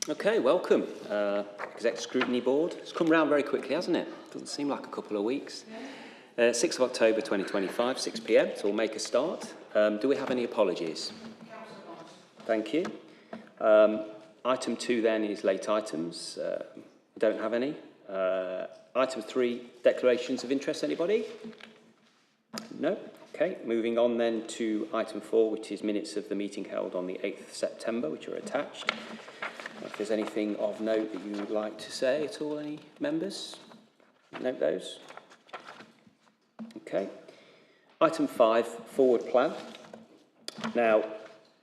Okay, welcome. Exec Scrutiny Board. It's come round very quickly, hasn't it? Doesn't seem like a couple of weeks. 6th of October 2025, 6 p.m, so we'll make a start. Do we have any apologies? Thank you. Item 2 then is late items. We don't have any. Item 3, declarations of interest. Anybody? No? Okay, moving on then to item 4, which is minutes of the meeting held on the 8th of September, which are attached. If there's anything of note that you would like to say at all, any members? Note those. Okay. Item 5, forward plan. Now,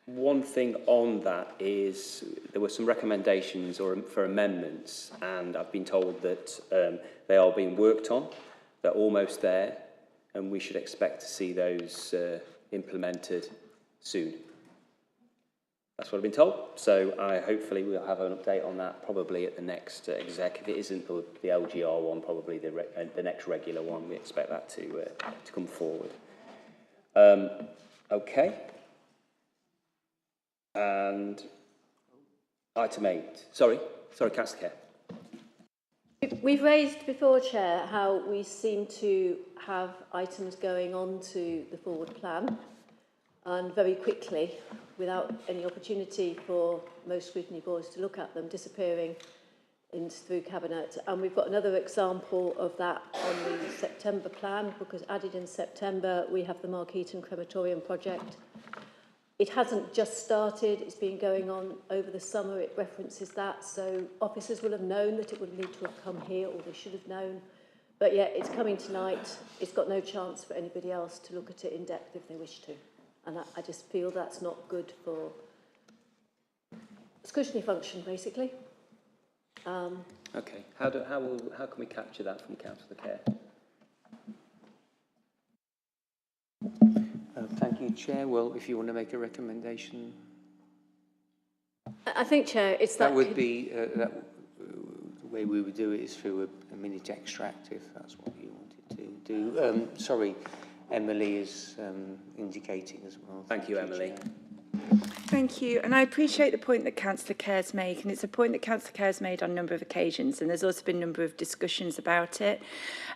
one thing on that is there were some recommendations for amendments, and I've been told that they are being worked on. They're almost there, and we should expect to see those implemented soon. That's what I've been told. So hopefully we'll have an update on that probably at the next exec. If it isn't the LGR one, probably the next regular one. We expect that to come forward. Okay. And item 8. Sorry, Councillor Kerr. We've raised before, Chair, how we seem to have items going on to the forward plan, and very quickly, without any opportunity for most scrutiny boards to look at them, disappearing through Cabinet. And we've got another example of that on the September plan, because added in September, we have the Markeaton Crematorium project. It hasn't just started, it's been going on over the summer, it references that, so officers will have known that it would need to have come here, or they should have known. But yeah, it's coming tonight, it's got no chance for anybody else to look at it in depth if they wish to. And I just feel that's not good for scrutiny function, basically. Okay. How can we capture that from Councillor Kerr? Thank you, Chair. Well, if you want to make a recommendation, I think, Chair, it's that would be the way we would do it is through a minute extract, if that's what you wanted to do. Sorry. Emily is indicating as well. Thank you, Emily. Chair. Thank you. And I appreciate the point that Councillor Kerr's made, and it's a point that Councillor Kerr's made on a number of occasions, and there's also been a number of discussions about it.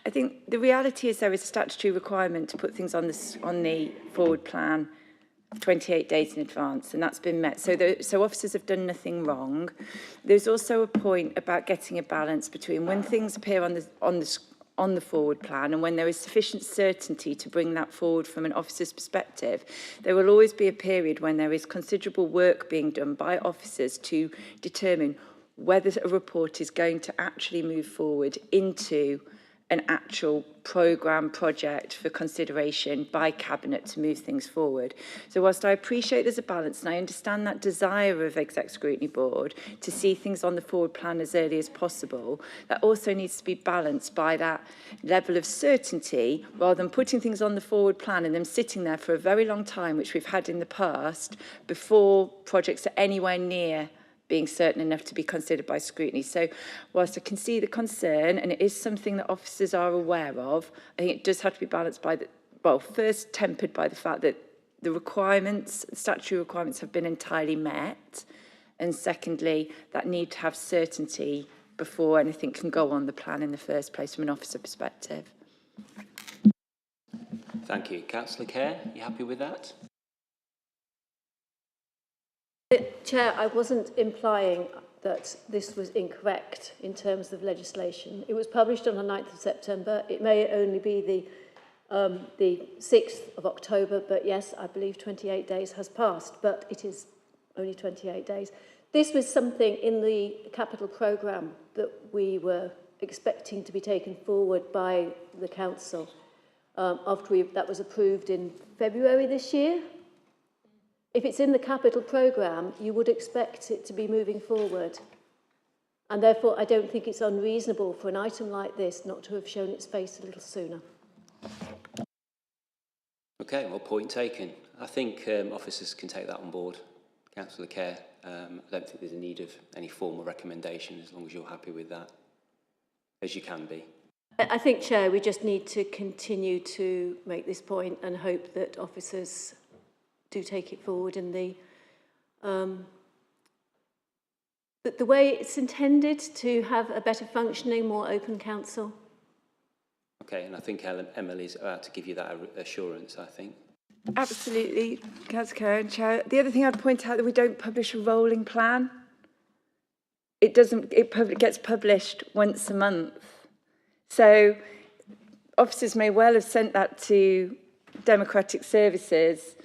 I think the reality is there is a statutory requirement to put things on the forward plan 28 days in advance, and that's been met. So officers have done nothing wrong. There's also a point about getting a balance between when things appear on the forward plan and when there is sufficient certainty to bring that forward from an officer's perspective. There will always be a period when there is considerable work being done by officers to determine whether a report is going to actually move forward into an actual programme project for consideration by Cabinet to move things forward. So whilst I appreciate there's a balance and I understand that desire of Exec Scrutiny Board to see things on the forward plan as early as possible, that also needs to be balanced by that level of certainty rather than putting things on the forward plan and them sitting there for a very long time, which we've had in the past, before projects are anywhere near being certain enough to be considered by scrutiny. So whilst I can see the concern, and it is something that officers are aware of, I think it does have to be balanced by first tempered by the fact that the requirements, statutory requirements have been entirely met, and secondly, that need to have certainty before anything can go on the plan in the first place from an officer perspective. Thank you. Councillor Kerr, you happy with that? Chair, I wasn't implying that this was incorrect in terms of legislation. It was published on the 9th of September. It may only be the 6th of October, but yes, I believe 28 days has passed, but it is only 28 days. This was something in the capital programme that we were expecting to be taken forward by the council after that was approved in February this year. If it's in the capital programme, you would expect it to be moving forward. And therefore, I don't think it's unreasonable for an item like this not to have shown its face a little sooner. Okay, well, point taken. I think officers can take that on board. Councillor Kerr, I don't think there's a need of any formal recommendation as long as you're happy with that, as you can be. I think, Chair, we just need to continue to make this point and hope that officers do take it forward in the way it's intended, to have a better functioning, more open council. Okay, and I think Emily's about to give you that assurance, I think. Absolutely, Councillor Kerr and Chair. The other thing I'd point out that we don't publish a rolling plan. It gets published once a month. So officers may well have sent that to Democratic Services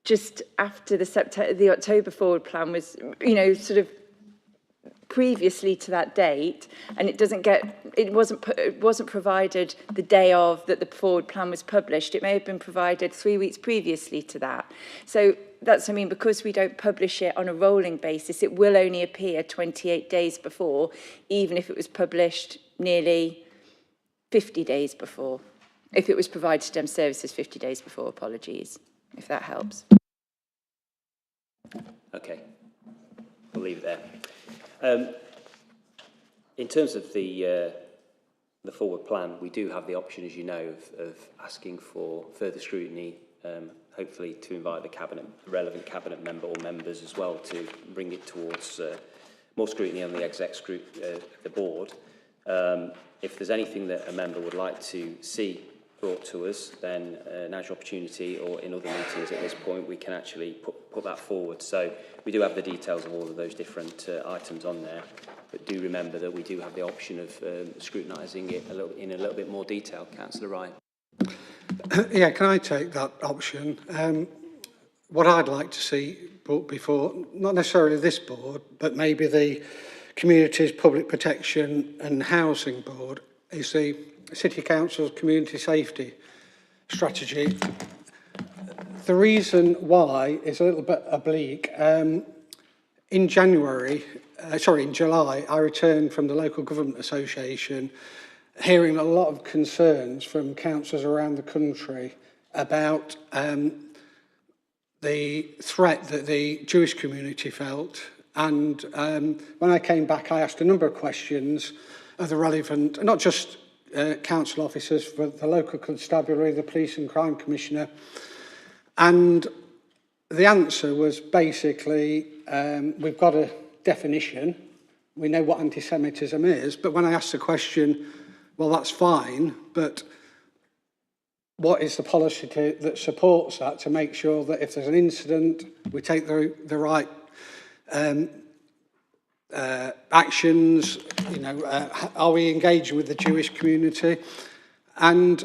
just after the October forward plan was, sort of previously to that date, and it wasn't provided the day of that the forward plan was published. It may have been provided 3 weeks previously to that. So that's, because we don't publish it on a rolling basis, it will only appear 28 days before, even if it was published nearly 50 days before. If it was provided to Dem Services 50 days before, apologies, if that helps. Okay, we'll leave it there. In terms of the forward plan, we do have the option, as you know, of asking for further scrutiny, hopefully to invite the relevant cabinet member or members as well to bring it towards more scrutiny on the the board. If there's anything that a member would like to see brought to us, then now's your opportunity, or in other meetings at this point, we can actually put that forward. So we do have the details of all of those different items on there, but do remember that we do have the option of scrutinising it in a little bit more detail. Councillor Wright. Yeah, can I take that option? What I'd like to see brought before, not necessarily this board, but maybe the Communities Public Protection and Housing Board, is the City Council's community safety strategy. The reason why is a little bit oblique. In July, I returned from the Local Government Association hearing a lot of concerns from councillors around the country about the threat that the Jewish community felt. And when I came back, I asked a number of questions of the relevant, not just council officers, but the local constabulary, the police and crime commissioner. And the answer was basically, we've got a definition, we know what anti-Semitism is, but when I asked the question, well, that's fine, but what is the policy that supports that to make sure that if there's an incident, we take the right actions, are we engaging with the Jewish community? And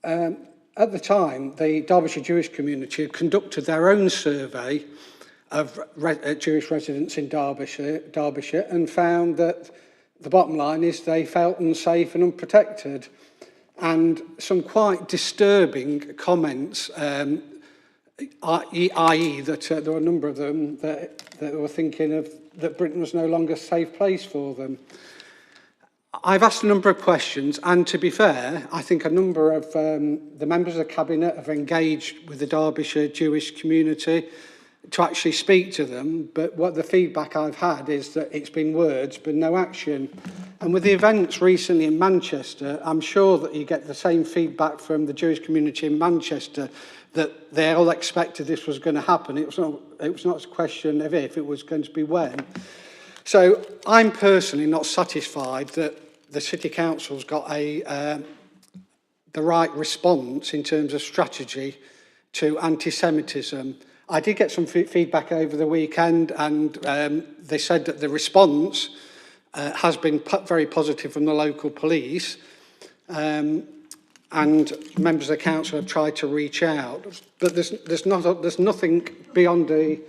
at the time, the Derbyshire Jewish community had conducted their own survey of Jewish residents in Derbyshire and found that the bottom line is they felt unsafe and unprotected. And some quite disturbing comments, i.e. that there were a number of them that were thinking of that Britain was no longer a safe place for them. I've asked a number of questions, and to be fair, I think a number of the members of the Cabinet have engaged with the Derbyshire Jewish community to actually speak to them, but what the feedback I've had is that it's been words but no action. And with the events recently in Manchester, I'm sure that you get the same feedback from the Jewish community in Manchester, that they all expected this was going to happen. It was not a question of if, it was going to be when. So I'm personally not satisfied that the City Council's got the right response in terms of strategy to anti-Semitism. I did get some feedback over the weekend, and they said that the response has been very positive from the local police, and members of the council have tried to reach out. But there's nothing beyond a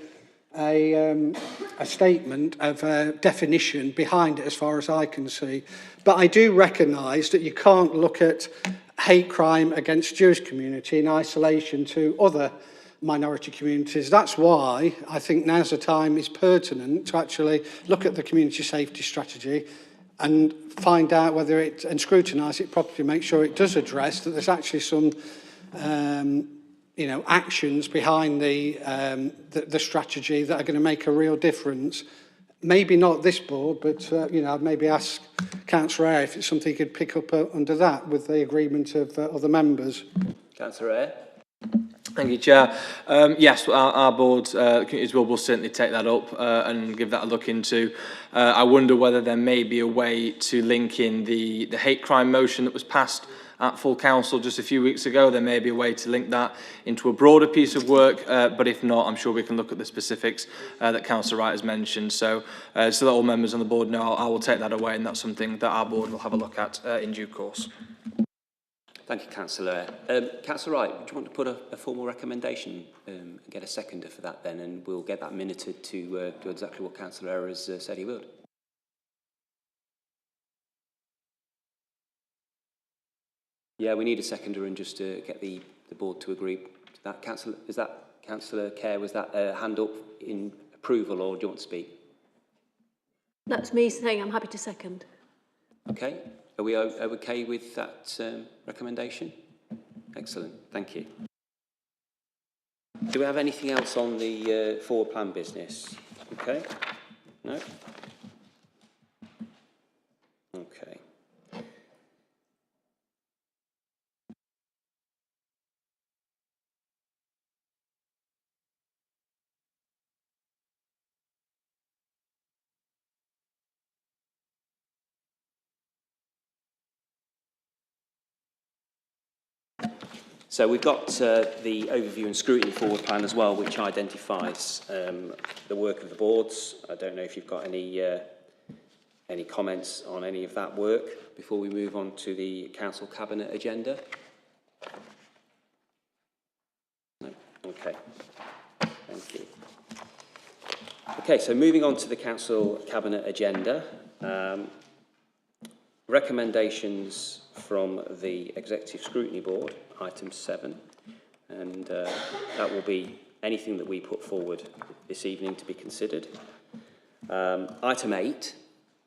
statement of a definition behind it, as far as I can see. But I do recognise that you can't look at hate crime against Jewish community in isolation to other minority communities. That's why I think now's the time is pertinent to actually look at the community safety strategy and find out whether it, and scrutinise it properly, make sure it does address that there's actually some you know, actions behind the strategy that are going to make a real difference. Maybe not this board, but you know, I'd maybe ask Councillor Eyre if it's something he could pick up under that with the agreement of other members. Councillor Eyre. Thank you, Chair. Yes, our board, committees will certainly take that up and give that a look into. I wonder whether there may be a way to link in the hate crime motion that was passed at full council just a few weeks ago. There may be a way to link that into a broader piece of work, but if not, I'm sure we can look at the specifics that Councillor Wright has mentioned. So that all members on the board know, I will take that away, and that's something that our board will have a look at in due course. Thank you, Councillor. Councillor Wright, do you want to put a formal recommendation and get a seconder for that then, and we'll get that minuted to do exactly what Councillor Eyre has said he would. Yeah, we need a seconder and just to get the board to agree to that. Councillor, is that Councillor Kerr? Was that a hand up in approval, or do you want to speak? That's me saying I'm happy to second. Okay. Are we okay with that recommendation? Excellent. Thank you. Do we have anything else on the forward plan business? Okay. No? Okay. So we've got the overview and scrutiny forward plan as well, which identifies the work of the boards. I don't know if you've got any comments on any of that work before we move on to the council cabinet agenda. No? Okay. Thank you. Okay, so moving on to the council cabinet agenda. Recommendations from the Executive Scrutiny Board, item 7, and that will be anything that we put forward this evening to be considered. Item 8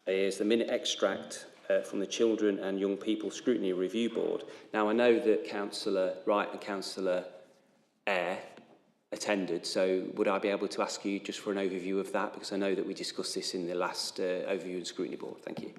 is the minute extract from the Children and Young People Scrutiny Review Board. Now, I know that Councillor Wright and Councillor Eyre attended, so would I be able to ask you just for an overview of that, because I know that we discussed this in the last overview and scrutiny board. Thank you.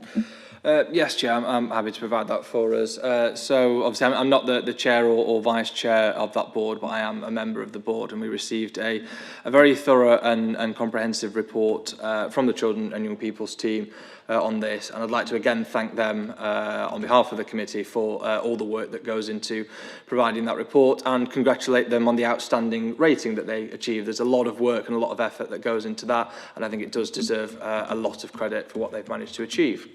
Yes, Chair, I'm happy to provide that for us. So obviously I'm not the chair or vice chair of that board, but I am a member of the board, and we received a very thorough and comprehensive report from the Children and Young People's team on this, and I'd like to again thank them on behalf of the committee for all the work that goes into providing that report, and congratulate them on the outstanding rating that they achieved. There's a lot of work and a lot of effort that goes into that, and I think it does deserve a lot of credit for what they've managed to achieve.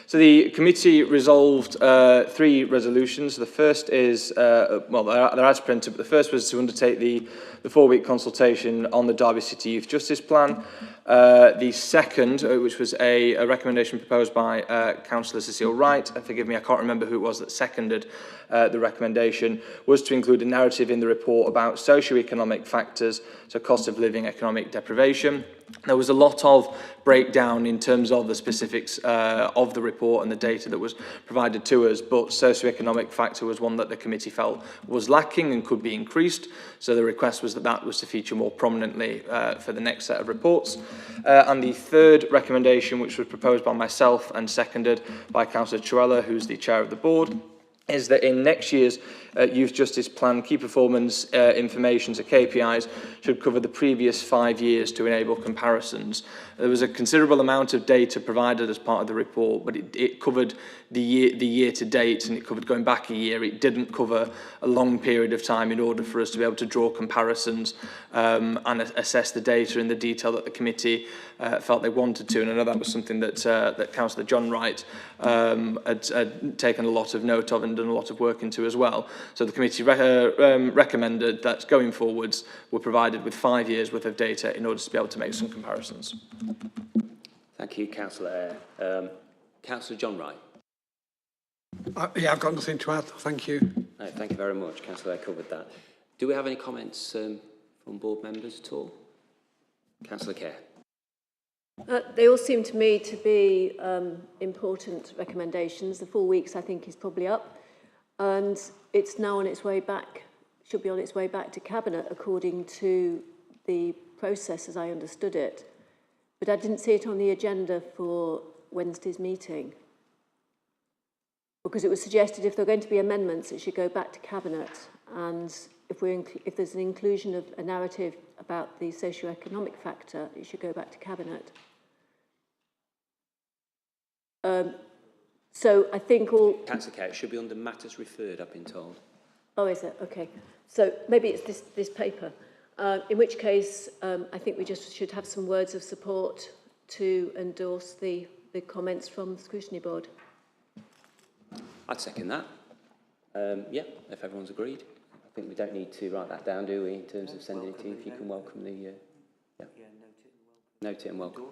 So the committee resolved 3 resolutions. The first is, well, they're as printed, but the first was to undertake the 4-week consultation on the Derby City Youth Justice Plan. The second, which was a recommendation proposed by Councillor Cecile Wright, forgive me, I can't remember who it was that seconded the recommendation, was to include a narrative in the report about socio-economic factors, so cost of living, economic deprivation. There was a lot of breakdown in terms of the specifics of the report and the data that was provided to us, but socio-economic factor was one that the committee felt was lacking and could be increased. So the request was that was to feature more prominently for the next set of reports. And the third recommendation, which was proposed by myself and seconded by Councillor Truella, who's the chair of the board, is that in next year's Youth Justice Plan, key performance information, so KPIs, should cover the previous 5 years to enable comparisons. There was a considerable amount of data provided as part of the report, but it covered the year to date, and it covered going back a year. It didn't cover a long period of time in order for us to be able to draw comparisons and assess the data in the detail that the committee felt they wanted to. And I know that was something that that Councillor John Wright had taken a lot of note of and done a lot of work into as well. So the committee recommended that going forwards we're provided with 5 years worth of data in order to be able to make some comparisons. Thank you, Councillor Eyre. Councillor John Wright. Yeah, I've got nothing to add. Thank you. No, thank you very much. Councillor Eyre covered that. Do we have any comments from board members at all? Councillor Kerr. They all seem to me to be important recommendations. The 4 weeks, I think, is probably up, and it's now on its way back should be on its way back to Cabinet according to the process as I understood it. But I didn't see it on the agenda for Wednesday's meeting. Because it was suggested if there are going to be amendments, it should go back to Cabinet. And if there's an inclusion of a narrative about the socio-economic factor, it should go back to Cabinet. So I think all... Councillor Kerr, it should be under matters referred, I've been told. Oh, is it? Okay. So maybe it's this paper. In which case, I think we just should have some words of support to endorse the comments from the Scrutiny Board. I'd second that. Yeah, if everyone's agreed. I think we don't need to write that down, do we, in terms of sending it to you, if you can welcome the... yeah, note it and welcome.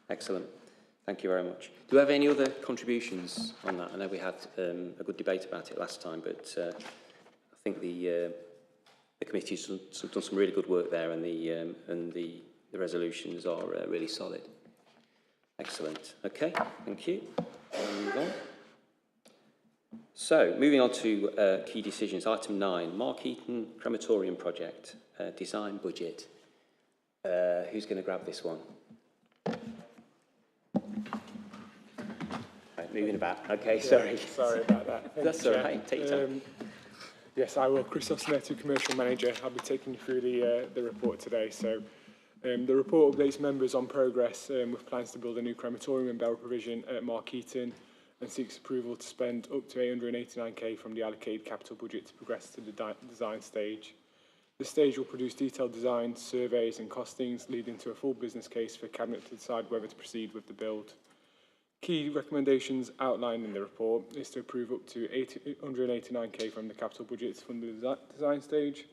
Excellent. Thank you very much. Do we have any other contributions on that? I know we had a good debate about it last time, but I think the committee's done some really good work there, and the resolutions are really solid. Excellent. Okay, thank you. We'll move on. So, moving on to key decisions. Item 9, Mark Eaton Crematorium Project, design budget. Who's going to grab this one? Right, moving about. Okay, Yeah, sorry. Sorry about that. That's all right. Take your time. Yes, I will. Christoph Snetu, Commercial Manager. I'll be taking you through the report today. So, the report updates members on progress with plans to build a new crematorium and burial provision at Mark Eaton, and seeks approval to spend up to £889k from the allocated capital budget to progress to the design stage. This stage will produce detailed design, surveys and costings, leading to a full business case for Cabinet to decide whether to proceed with the build. Key recommendations outlined in the report is to approve up to £889k from the capital budget to fund the design stage,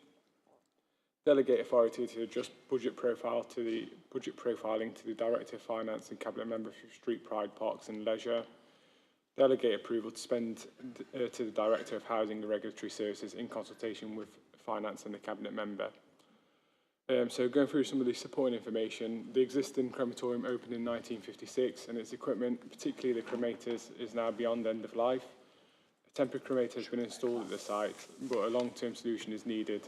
delegate authority to adjust budget profiling to the Director of Finance and Cabinet Member for Street Pride, Parks and Leisure, delegate approval to spend to the Director of Housing and Regulatory Services in consultation with Finance and the Cabinet Member. So going through some of the supporting information, the existing crematorium opened in 1956 and its equipment, particularly the cremators, is now beyond end of life. A temporary cremator has been installed at the site, but a long-term solution is needed.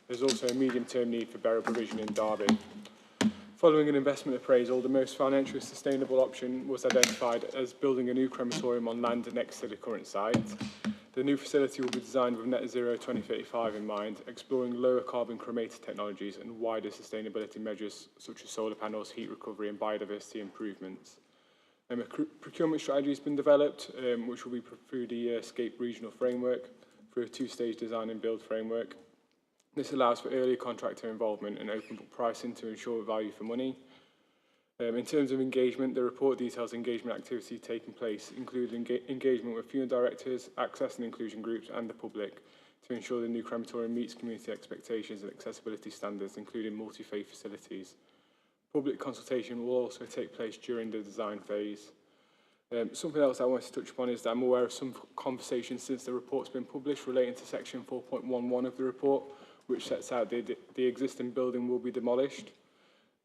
There's also a medium-term need for burial provision in Derby. Following an investment appraisal, the most financially sustainable option was identified as building a new crematorium on land next to the current site. The new facility will be designed with net zero 2035 in mind, exploring lower carbon cremator technologies and wider sustainability measures such as solar panels, heat recovery and biodiversity improvements. A procurement strategy has been developed, which will be through the Escape Regional Framework, through a two-stage design and build framework. This allows for early contractor involvement and open book pricing to ensure value for money. In terms of engagement, the report details engagement activity taking place, including engagement with funeral directors, access and inclusion groups and the public to ensure the new crematorium meets community expectations and accessibility standards, including multi-faith facilities. Public consultation will also take place during the design phase. Something else I wanted to touch upon is that I'm aware of some conversations since the report's been published relating to section 4.11 of the report, which sets out the existing building will be demolished.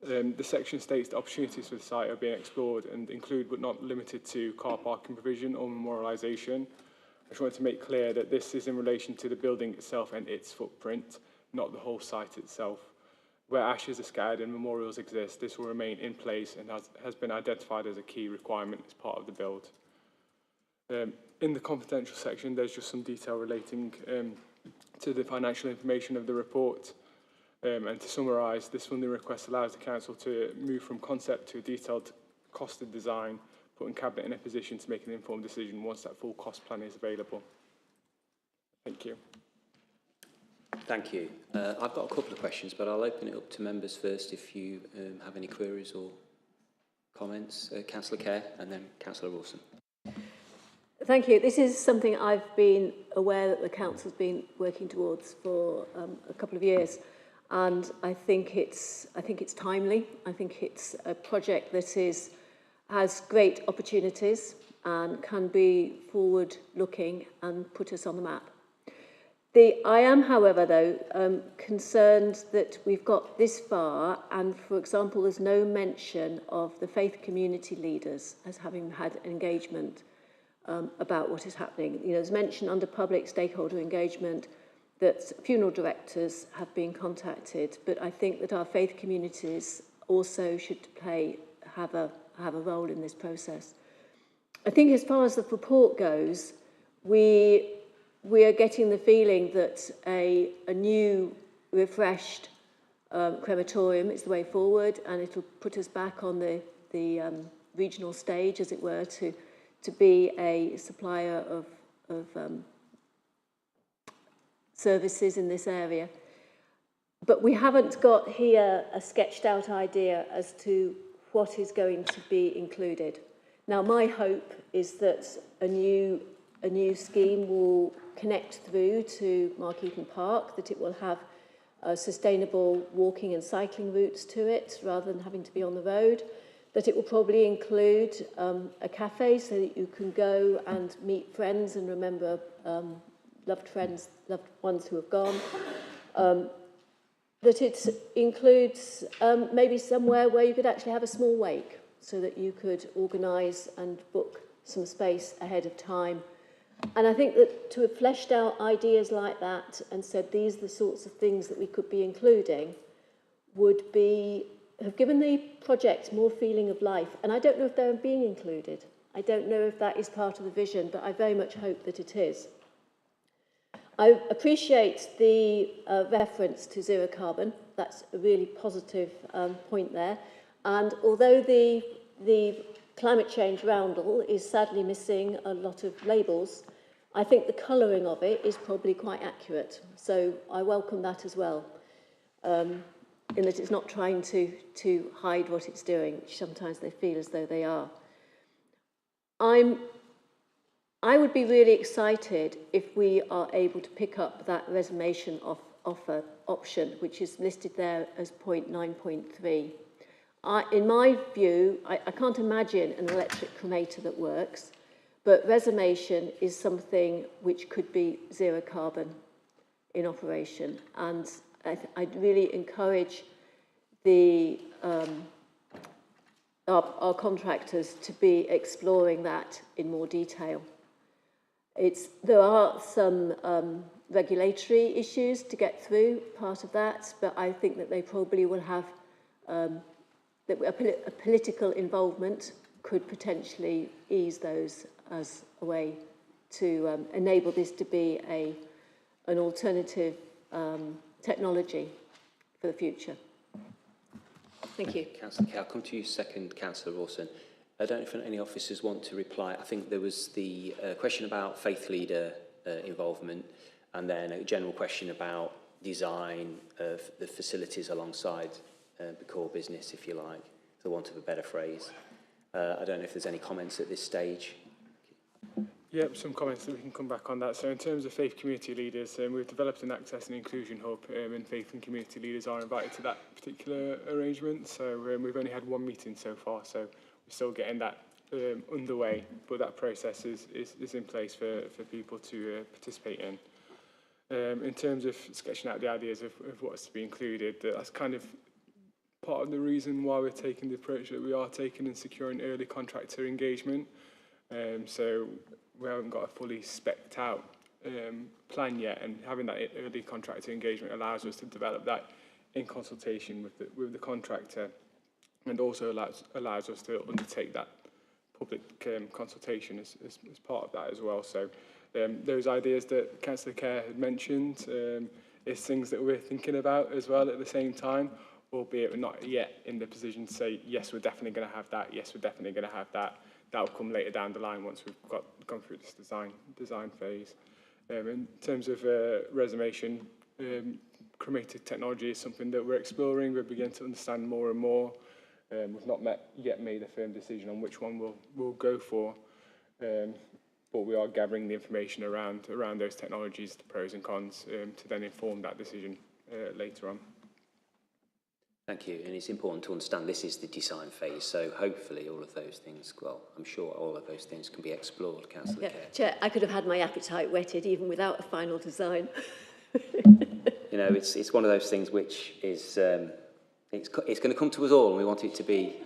The section states that opportunities for the site are being explored and include but not limited to car parking provision or memorialisation. I just wanted to make clear that this is in relation to the building itself and its footprint, not the whole site itself. Where ashes are scattered and memorials exist, this will remain in place and has been identified as a key requirement as part of the build. In the confidential section, there's just some detail relating to the financial information of the report. And to summarise, this funding request allows the Council to move from concept to a detailed costed design, putting Cabinet in a position to make an informed decision once that full cost plan is available. Thank you. Thank you. I've got a couple of questions, but I'll open it up to members first if you have any queries or comments. Councillor Kerr and then Councillor Wilson. Thank you. This is something I've been aware that the Council's been working towards for a couple of years. And I think it's timely. I think it's a project that has great opportunities and can be forward-looking and put us on the map. I am, however, though, concerned that we've got this far, and, for example, there's no mention of the faith community leaders as having had engagement about what is happening. You know, there's mention under public stakeholder engagement that funeral directors have been contacted, but I think that our faith communities also should have a role in this process. I think as far as the report goes, we are getting the feeling that a new, refreshed crematorium is the way forward, and it'll put us back on the regional stage, as it were, to be a supplier of services in this area. But we haven't got here a sketched out idea as to what is going to be included. Now, my hope is that a new scheme will connect through to Markeaton Park, that it will have sustainable walking and cycling routes to it rather than having to be on the road, that it will probably include a cafe so that you can go and meet friends and remember loved ones who have gone, that it includes maybe somewhere where you could actually have a small wake so that you could organise and book some space ahead of time. And I think that to have fleshed out ideas like that and said these are the sorts of things that we could be including would have given the project more feeling of life. And I don't know if they're being included. I don't know if that is part of the vision, but I very much hope that it is. I appreciate the reference to zero carbon. That's a really positive point there. And although the climate change roundel is sadly missing a lot of labels, I think the colouring of it is probably quite accurate. So I welcome that as well, in that it's not trying to hide what it's doing, which sometimes they feel as though they are. I would be really excited if we are able to pick up that reservation offer option, which is listed there as point 9.3. In my view, I can't imagine an electric cremator that works, but reservation is something which could be zero carbon in operation. And I'd really encourage our contractors to be exploring that in more detail. There are some regulatory issues to get through, part of that, but I think that they probably will have that a political involvement could potentially ease those as a way to enable this to be an alternative technology for the future. Thank you. Councillor Kay, I'll come to you second, Councillor Rawson. I don't know if any officers want to reply. I think there was the question about faith leader involvement, and then a general question about design of the facilities alongside the core business, if you like, for want of a better phrase. I don't know if there's any comments at this stage. Yep, some comments that we can come back on that. So in terms of faith community leaders, we've developed an access and inclusion hub, and faith and community leaders are invited to that particular arrangement. So we've only had one meeting so far, so we're still getting that underway, but that process is in place for people to participate in. In terms of sketching out the ideas of what's to be included, that's kind of part of the reason why we're taking the approach that we are taking in securing early contractor engagement. So we haven't got a fully spec'd out plan yet, and having that early contractor engagement allows us to develop that in consultation with the contractor, and also allows us to undertake that public consultation as part of that as well. So those ideas that Councillor Kerr had mentioned is things that we're thinking about as well at the same time, albeit we're not yet in the position to say, yes, we're definitely going to have that, yes, we're definitely going to have that. That will come later down the line once we've gone through this design phase. In terms of reservation, cremated technology is something that we're exploring. We're beginning to understand more and more. We've not yet made a firm decision on which one we'll go for, but we are gathering the information around those technologies, the pros and cons, to then inform that decision later on. Thank you. And it's important to understand this is the design phase, so hopefully all of those things, well, I'm sure all of those things can be explored, Councillor Yeah, Kerr. Chair, I could have had my appetite whetted even without a final design. You know, it's one of those things which is, it's going to come to us all, and we want it to be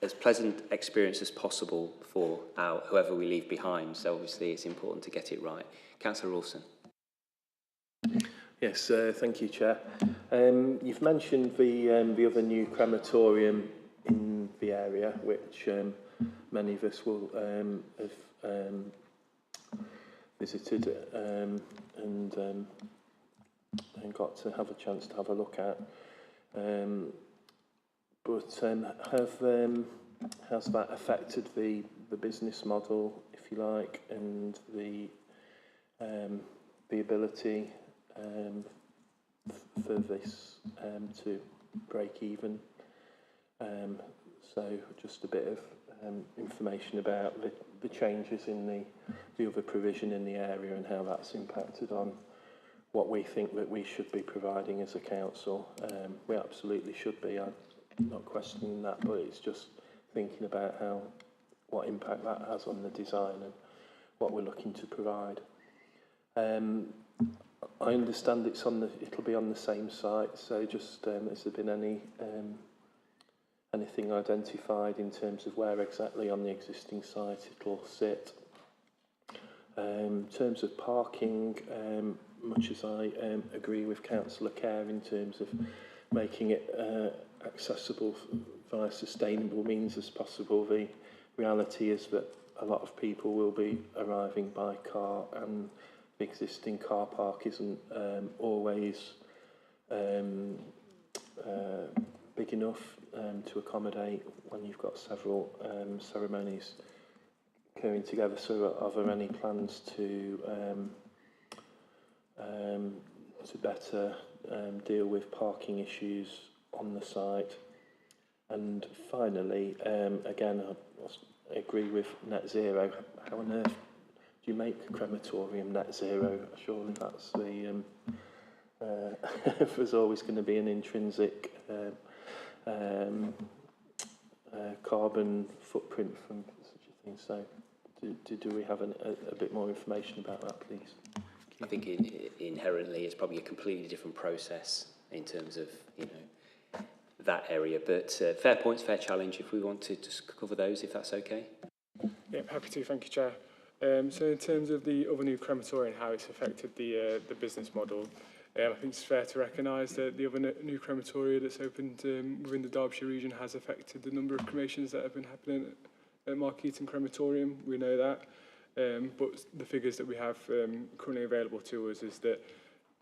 as pleasant experience as possible for whoever we leave behind. So obviously it's important to get it right. Councillor Rawson. Yes, thank you, Chair. You've mentioned the other new crematorium in the area, which many of us will have visited and got to have a chance to have a look at. Has that affected the business model, if you like, and the ability for this to break even? So just a bit of information about the changes in the other provision in the area and how that's impacted on what we think that we should be providing as a council. We absolutely should be. I'm not questioning that, but it's just thinking about what impact that has on the design and what we're looking to provide. I understand it'll be on the same site, so just has there been anything identified in terms of where exactly on the existing site it'll sit? In terms of parking, much as I agree with Councillor Kerr in terms of making it accessible via sustainable means as possible, the reality is that a lot of people will be arriving by car, and the existing car park isn't always big enough to accommodate when you've got several ceremonies occurring together. So are there any plans to better deal with parking issues on the site? And finally, again, I agree with net zero. How on earth do you make a crematorium net zero? Surely that's there's always going to be an intrinsic carbon footprint from such a thing. So do we have a bit more information about that, please? I think inherently it's probably a completely different process in terms of, that area. But fair points, fair challenge if we want to just cover those, if that's okay. Yeah, happy to. Thank you, Chair. So in terms of the other new crematorium, how it's affected the business model, I think it's fair to recognise that the other new crematorium that's opened within the Derbyshire region has affected the number of cremations that have been happening at Markeaton Crematorium. We know that. But the figures that we have currently available to us is that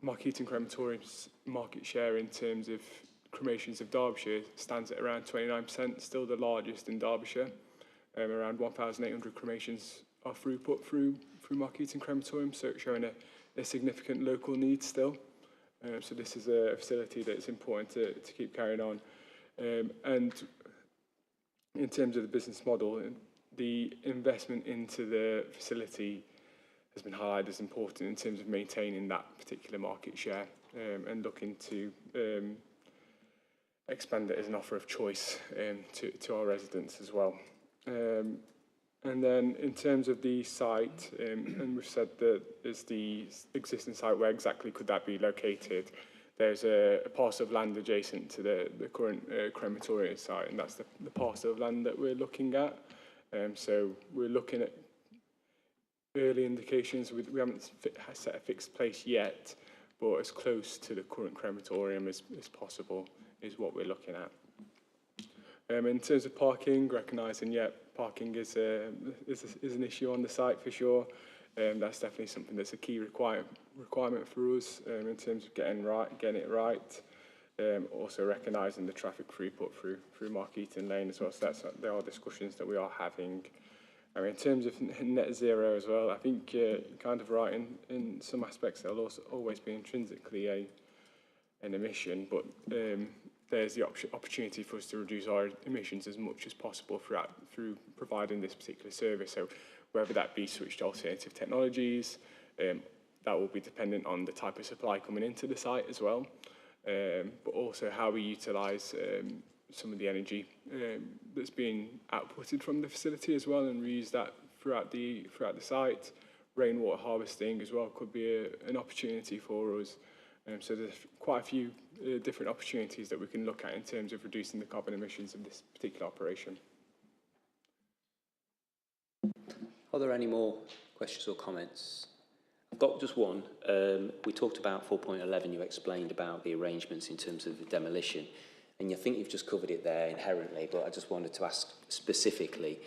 Markeaton Crematorium's market share in terms of cremations of Derbyshire stands at around 29%, still the largest in Derbyshire. Around 1,800 cremations are put through Markeaton Crematorium, so it's showing a significant local need still. So this is a facility that is important to keep carrying on. And in terms of the business model, the investment into the facility has been highlighted as important in terms of maintaining that particular market share and looking to expand it as an offer of choice to our residents as well. And then in terms of the site, and we've said that is the existing site, where exactly could that be located? There's a parcel of land adjacent to the current crematorium site, and that's the parcel of land that we're looking at. So we're looking at early indications. We haven't set a fixed place yet, but as close to the current crematorium as possible is what we're looking at. In terms of parking, recognising, parking is an issue on the site for sure. That's definitely something that's a key requirement for us in terms of getting it right. Also recognising the traffic throughput through Markeaton Lane as well. So there are discussions that we are having. In terms of net zero as well, I think you're kind of right in some aspects. There'll also always be intrinsically an emission, but there's the opportunity for us to reduce our emissions as much as possible through providing this particular service. So whether that be switch to alternative technologies, that will be dependent on the type of supply coming into the site as well, but also how we utilise some of the energy that's being outputted from the facility as well, and reuse that throughout the site. Rainwater harvesting as well could be an opportunity for us. So there's quite a few different opportunities that we can look at in terms of reducing the carbon emissions of this particular operation. Are there any more questions or comments? I've got just one. We talked about 4.11, you explained about the arrangements in terms of the demolition, and I think you've just covered it there inherently, but I just wanted to ask specifically,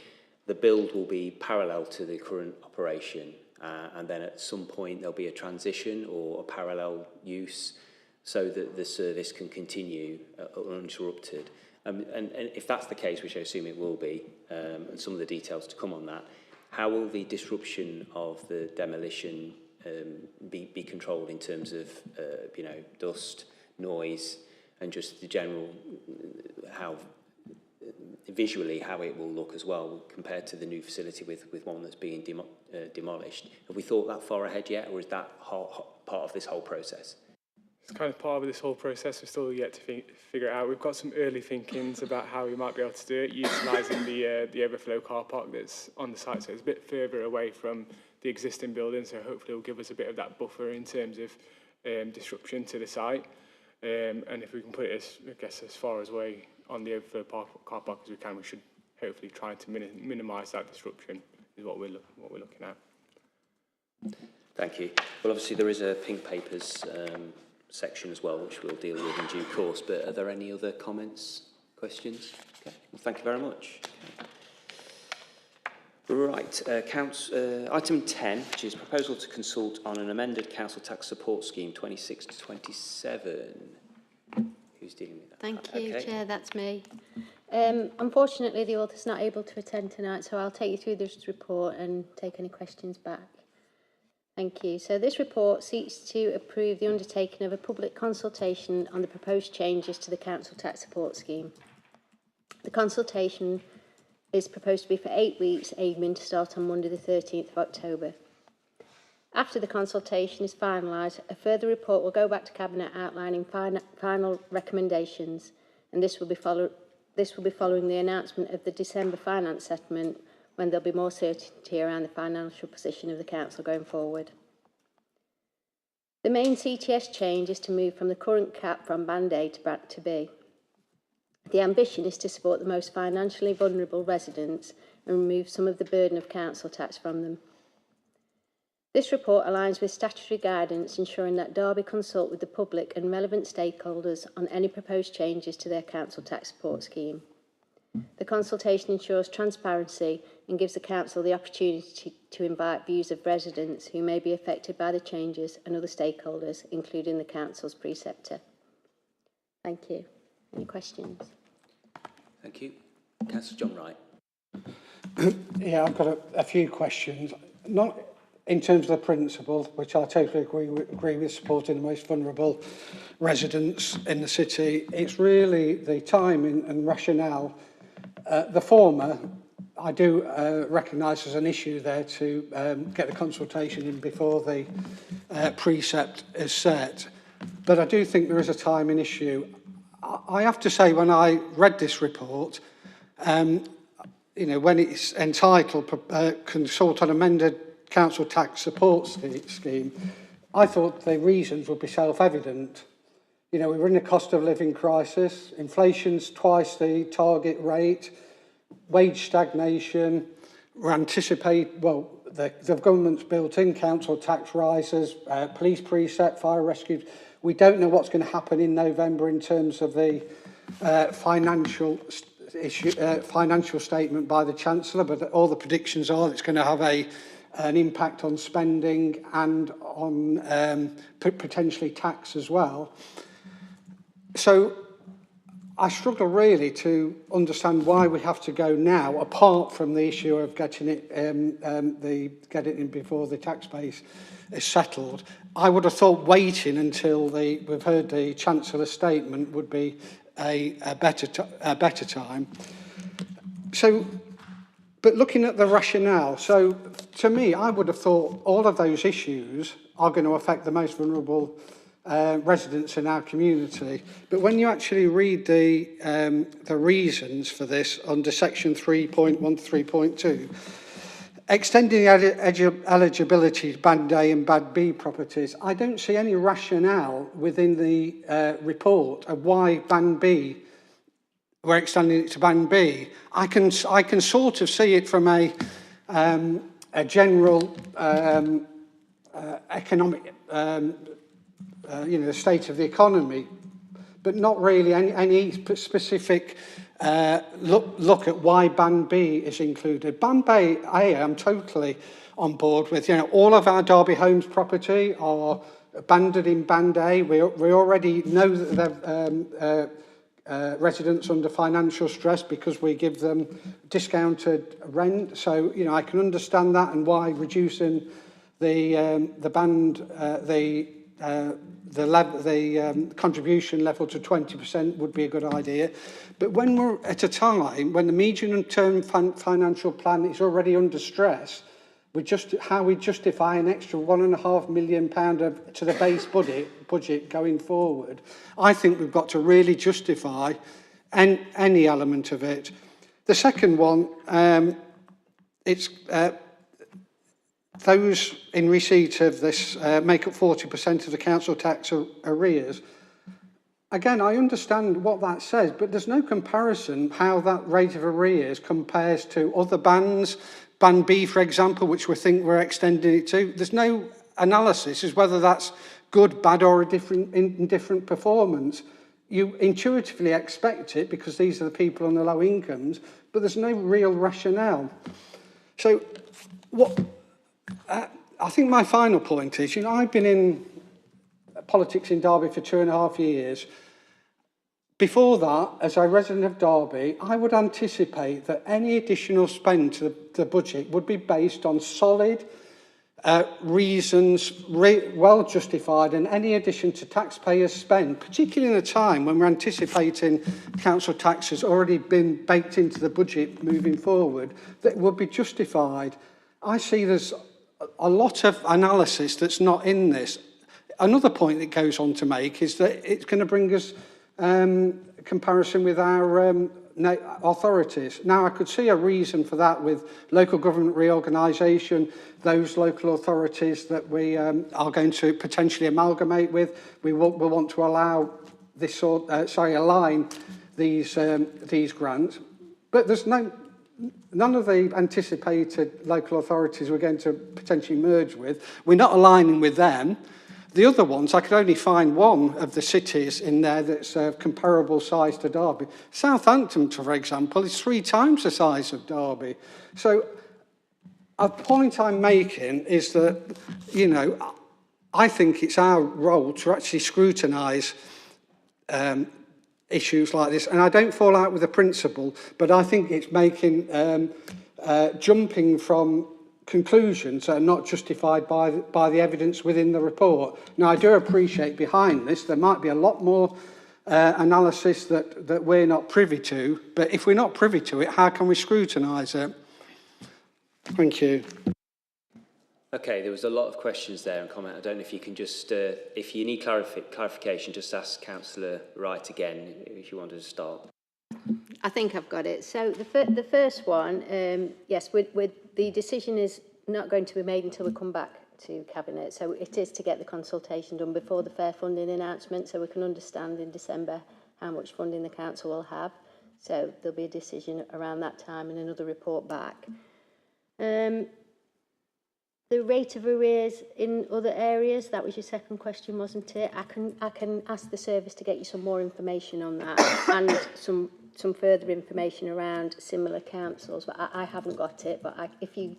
the build will be parallel to the current operation, and then at some point there'll be a transition or a parallel use so that the service can continue uninterrupted. And if that's the case, which I assume it will be, and some of the details to come on that, how will the disruption of the demolition be controlled in terms of you know, dust, noise, and just the general how visually how it will look as well compared to the new facility with one that's being demolished? Have we thought that far ahead yet, or is that part of this whole process? It's kind of part of this whole process. We're still yet to figure it out. We've got some early thinkings about how we might be able to do it, utilising the overflow car park that's on the site, so it's a bit further away from the existing building, so hopefully it will give us a bit of that buffer in terms of disruption to the site. And if we can put it, as far away on the overflow car park as we can, we should hopefully try to minimise that disruption, is what we're looking at. Thank you. Well, obviously there is a pink papers section as well, which we'll deal with in due course, but are there any other comments, questions? Okay. Well, thank you very much. Okay. Right, item 10, which is proposal to consult on an amended council tax support scheme 26 to 27. Who's dealing with that? Thank you, Okay. Chair, that's me. Unfortunately, the author's not able to attend tonight, so I'll take you through this report and take any questions back. Thank you. So this report seeks to approve the undertaking of a public consultation on the proposed changes to the council tax support scheme. The consultation is proposed to be for 8 weeks, aiming to start on Monday the 13th of October. After the consultation is finalised, a further report will go back to Cabinet outlining final recommendations, and this will be following the announcement of the December finance settlement, when there'll be more certainty around the financial position of the council going forward. The main CTS change is to move from the current cap from Band A to Band B. The ambition is to support the most financially vulnerable residents and remove some of the burden of council tax from them. This report aligns with statutory guidance, ensuring that Derby consult with the public and relevant stakeholders on any proposed changes to their council tax support scheme. The consultation ensures transparency and gives the council the opportunity to invite views of residents who may be affected by the changes and other stakeholders, including the council's preceptor. Thank you. Any questions? Thank you. Councillor John Wright. Yeah, I've got a few questions. Not in terms of the principle, which I totally agree with, supporting the most vulnerable residents in the city. It's really the timing and rationale. The former, I do recognise as an issue there to get the consultation in before the precept is set. But I do think there is a timing issue. I have to say, when I read this report, you know, when it's entitled Consult on Amended Council Tax Support Scheme, I thought the reasons would be self-evident. You know, we're in a cost of living crisis, inflation's twice the target rate, wage stagnation, we're the government's built in council tax rises, police precept, fire rescue. We don't know what's going to happen in November in terms of the financial statement by the Chancellor, but all the predictions are it's going to have an impact on spending and on potentially tax as well. So I struggle really to understand why we have to go now, apart from the issue of getting it in before the tax base is settled. I would have thought waiting until we've heard the Chancellor's statement would be a better time. So, but looking at the rationale, so to me, I would have thought all of those issues are going to affect the most vulnerable residents in our community. But when you actually read the reasons for this under section 3.1 to 3.2, extending eligibility to Band A and Band B properties, I don't see any rationale within the report of why Band B, we're extending it to Band B. I can sort of see it from a general economic, the state of the economy, but not really any specific look at why Band B is included. Band B, I'm totally on board with. All of our Derby Homes property are banded in Band A. We already know that they're residents under financial stress because we give them discounted rent. So, I can understand that and why reducing the band, the contribution level to 20% would be a good idea. But when we're at a time when the medium-term financial plan is already under stress, how we justify an extra £1.5 million to the base budget going forward, I think we've got to really justify any element of it. The second one, it's those in receipt of this make up 40% of the council tax arrears. Again, I understand what that says, but there's no comparison how that rate of arrears compares to other bands. Band B, for example, which we think we're extending it to. There's no analysis as whether that's good, bad, or indifferent performance. You intuitively expect it because these are the people on the low incomes, but there's no real rationale. So I think my final point is, I've been in politics in Derby for 2.5 years. Before that, as a resident of Derby, I would anticipate that any additional spend to the budget would be based on solid reasons, well justified, and any addition to taxpayers' spend, particularly in a time when we're anticipating council taxes already been baked into the budget moving forward, that would be justified. I see there's a lot of analysis that's not in this. Another point it goes on to make is that it's going to bring us comparison with our authorities. Now, I could see a reason for that with local government reorganisation, those local authorities that we are going to potentially amalgamate with. We will want to allow this align these grants. But there's none of the anticipated local authorities we're going to potentially merge with. We're not aligning with them. The other ones, I could only find one of the cities in there that's of comparable size to Derby. Southampton, for example, is 3 times the size of Derby. So a point I'm making is that, I think it's our role to actually scrutinise issues like this. And I don't fall out with the principle, but I think it's making jumping from conclusions that are not justified by the evidence within the report. Now, I do appreciate behind this there might be a lot more analysis that we're not privy to, but if we're not privy to it, how can we scrutinise it? Thank you. Okay, there was a lot of questions there and comment. I don't know if you can just, if you need clarification, just ask Councillor Wright again, if you wanted to start. I think I've got it. So the first one, yes, the decision is not going to be made until we come back to Cabinet. So it is to get the consultation done before the fair funding announcement, so we can understand in December how much funding the council will have. So there'll be a decision around that time and another report back. The rate of arrears in other areas, that was your second question, wasn't it? I can ask the service to get you some more information on that and some further information around similar councils. But I haven't got it. But if you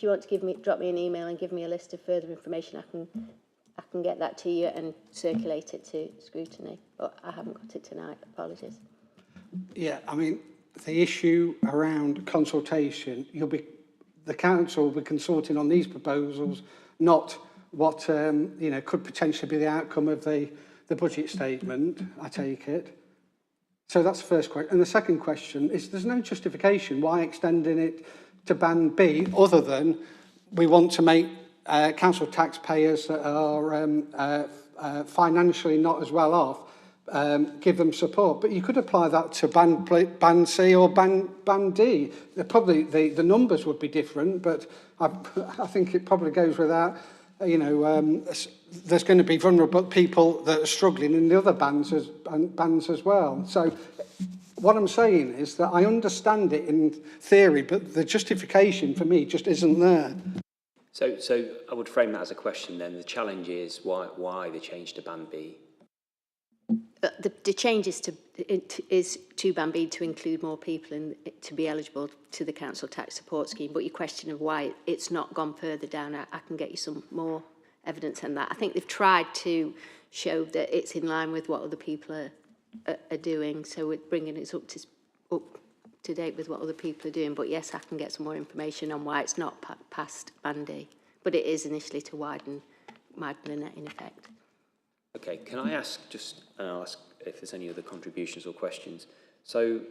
want to drop me an email and give me a list of further information, I can get that to you and circulate it to Scrutiny. But I haven't got it tonight. Apologies. Yeah, I mean, the issue around consultation, the council will be consulting on these proposals, not what could potentially be the outcome of the budget statement, I take it. So that's the first question. And the second question is there's no justification why extending it to Band B other than we want to make council taxpayers that are financially not as well off give them support. But you could apply that to Band C or Band D. Probably the numbers would be different, but I think it probably goes without, there's going to be vulnerable people that are struggling in the other bands as well. So what I'm saying is that I understand it in theory, but the justification for me just isn't there. So I would frame that as a question then. The challenge is why the change to Band B? The change is to Band B to include more people and to be eligible to the council tax support scheme. But your question of why it's not gone further down, I can get you some more evidence on that. I think they've tried to show that it's in line with what other people are doing. So we're bringing it up to date with what other people are doing. But yes, I can get some more information on why it's not past Band D. But it is initially to widen the net in effect. Okay, can I ask and I'll ask if there's any other contributions or questions. So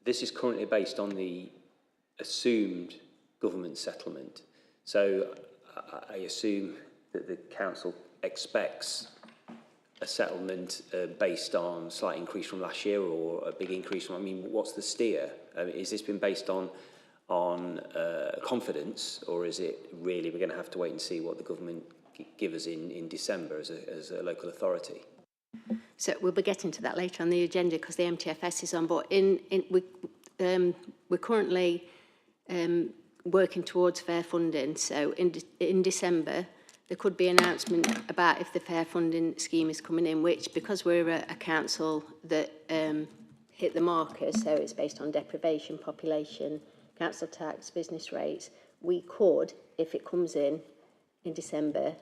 this is currently based on the assumed government settlement. So I assume that the council expects a settlement based on slight increase from last year or a big increase from, I mean, what's the steer? Is this been based on confidence, or is it really we're going to have to wait and see what the government give us in December as a local authority? So we'll be getting to that later on the agenda because the MTFS is on board. We're currently working towards fair funding. So in December, there could be an announcement about if the fair funding scheme is coming in, which, because we're a council that hit the marker, so it's based on deprivation, population, council tax, business rates, we could, if it comes in December,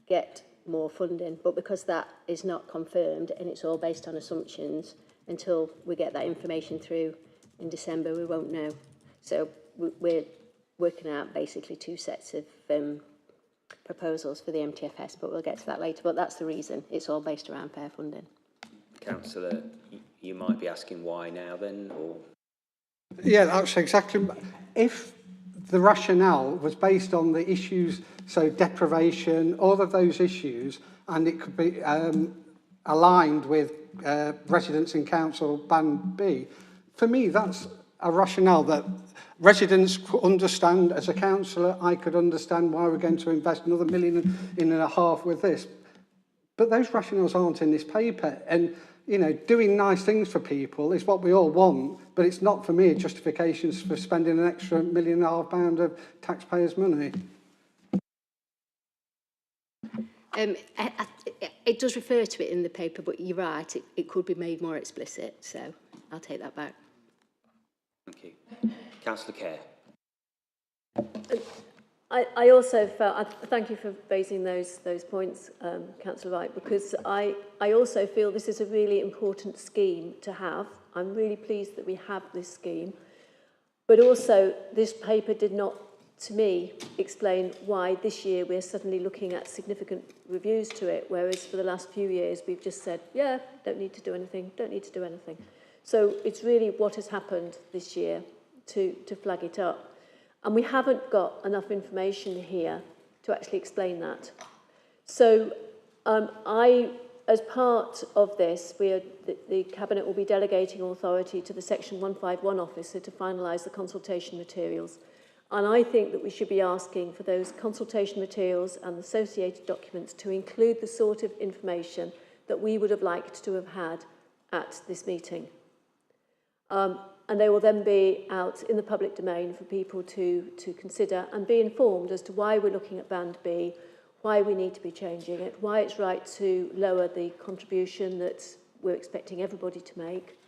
get more funding. But because that is not confirmed and it's all based on assumptions, until we get that information through in December, we won't know. So we're working out basically two sets of proposals for the MTFS, but we'll get to that later. But that's the reason. It's all based around fair funding. Councillor, you might be asking why now then, or? Yeah, that's exactly. If the rationale was based on the issues, so deprivation, all of those issues, and it could be aligned with residents in council Band B, for me that's a rationale that residents could understand. As a councillor, I could understand why we're going to invest another £1.5 million with this. But those rationales aren't in this paper. And, you know, doing nice things for people is what we all want, but it's not, for me, a justification for spending an extra £1.5 million of taxpayers' money. It does refer to it in the paper, but you're right, it could be made more explicit, so I'll take that back. Thank you. Councillor Kerr. I also felt, thank you for raising those points, Councillor Wright, because I also feel this is a really important scheme to have. I'm really pleased that we have this scheme, but also this paper did not, to me, explain why this year we're suddenly looking at significant reviews to it, whereas for the last few years we've just said, yeah, don't need to do anything, don't need to do anything. So it's really what has happened this year to flag it up. And we haven't got enough information here to actually explain that. So as part of this, the Cabinet will be delegating authority to the Section 151 officer to finalise the consultation materials. And I think that we should be asking for those consultation materials and the associated documents to include the sort of information that we would have liked to have had at this meeting. And they will then be out in the public domain for people to consider and be informed as to why we're looking at Band B, why we need to be changing it, why it's right to lower the contribution that we're expecting everybody to make,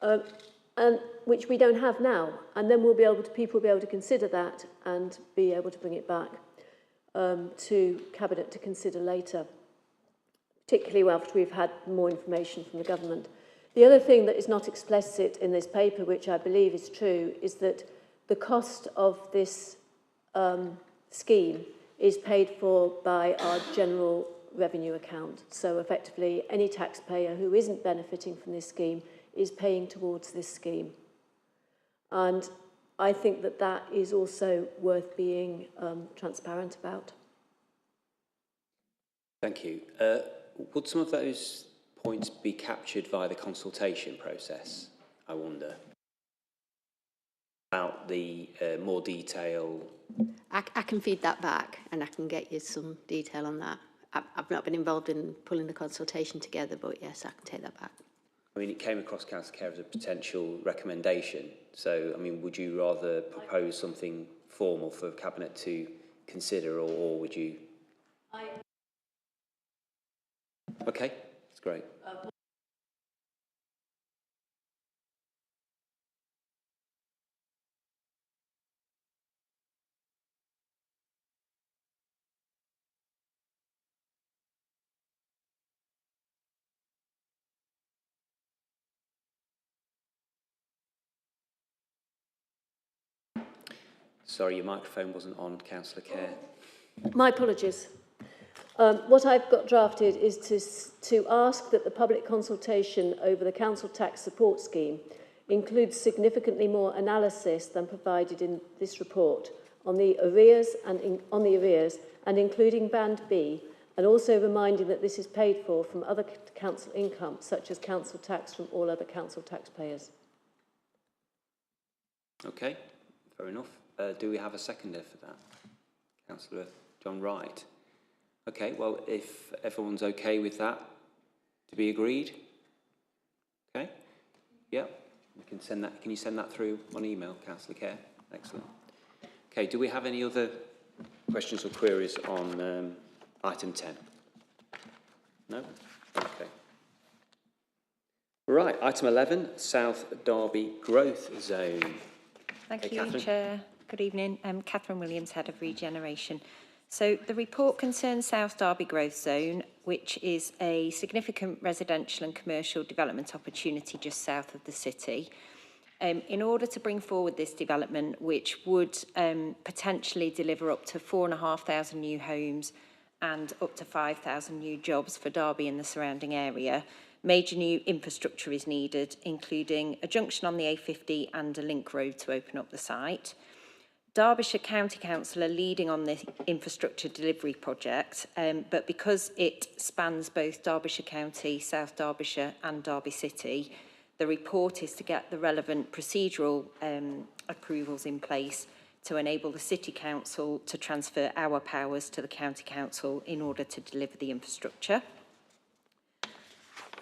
and which we don't have now. And then people will be able to consider that and be able to bring it back to Cabinet to consider later, particularly after we've had more information from the government. The other thing that is not explicit in this paper, which I believe is true, is that the cost of this scheme is paid for by our general revenue account. So effectively, any taxpayer who isn't benefiting from this scheme is paying towards this scheme. And I think that that is also worth being transparent about. Thank you. Would some of those points be captured via the consultation process, I wonder? About the more detail? I can feed that back and I can get you some detail on that. I've not been involved in pulling the consultation together, but yes, I can take that back. I mean, it came across Councillor Kerr as a potential recommendation. So, I mean, would you rather propose something formal for Cabinet to consider, or would you? Okay, that's great. Sorry, your microphone wasn't on, Councillor Kerr. My apologies. What I've got drafted is to ask that the public consultation over the council tax support scheme includes significantly more analysis than provided in this report on the arrears and including Band B, and also reminding that this is paid for from other council income, such as council tax from all other council taxpayers. Okay, fair enough. Do we have a seconder for that? Councillor John Wright. Okay, well, if everyone's okay with that, to be agreed? Okay, yeah, we can send that. Can you send that through on email, Councillor Kerr? Excellent. Okay, do we have any other questions or queries on item 10? No? Okay. Right, item 11, South Derby Growth Zone. Thank Okay, you, Catherine. Chair. Good evening. Catherine Williams, Head of Regeneration. So the report concerns South Derby Growth Zone, which is a significant residential and commercial development opportunity just south of the city. In order to bring forward this development, which would potentially deliver up to 4,500 new homes and up to 5,000 new jobs for Derby and the surrounding area, major new infrastructure is needed, including a junction on the A50 and a link road to open up the site. Derbyshire County Council are leading on this infrastructure delivery project, but because it spans both Derbyshire County, South Derbyshire and Derby City, the report is to get the relevant procedural approvals in place to enable the City Council to transfer our powers to the County Council in order to deliver the infrastructure.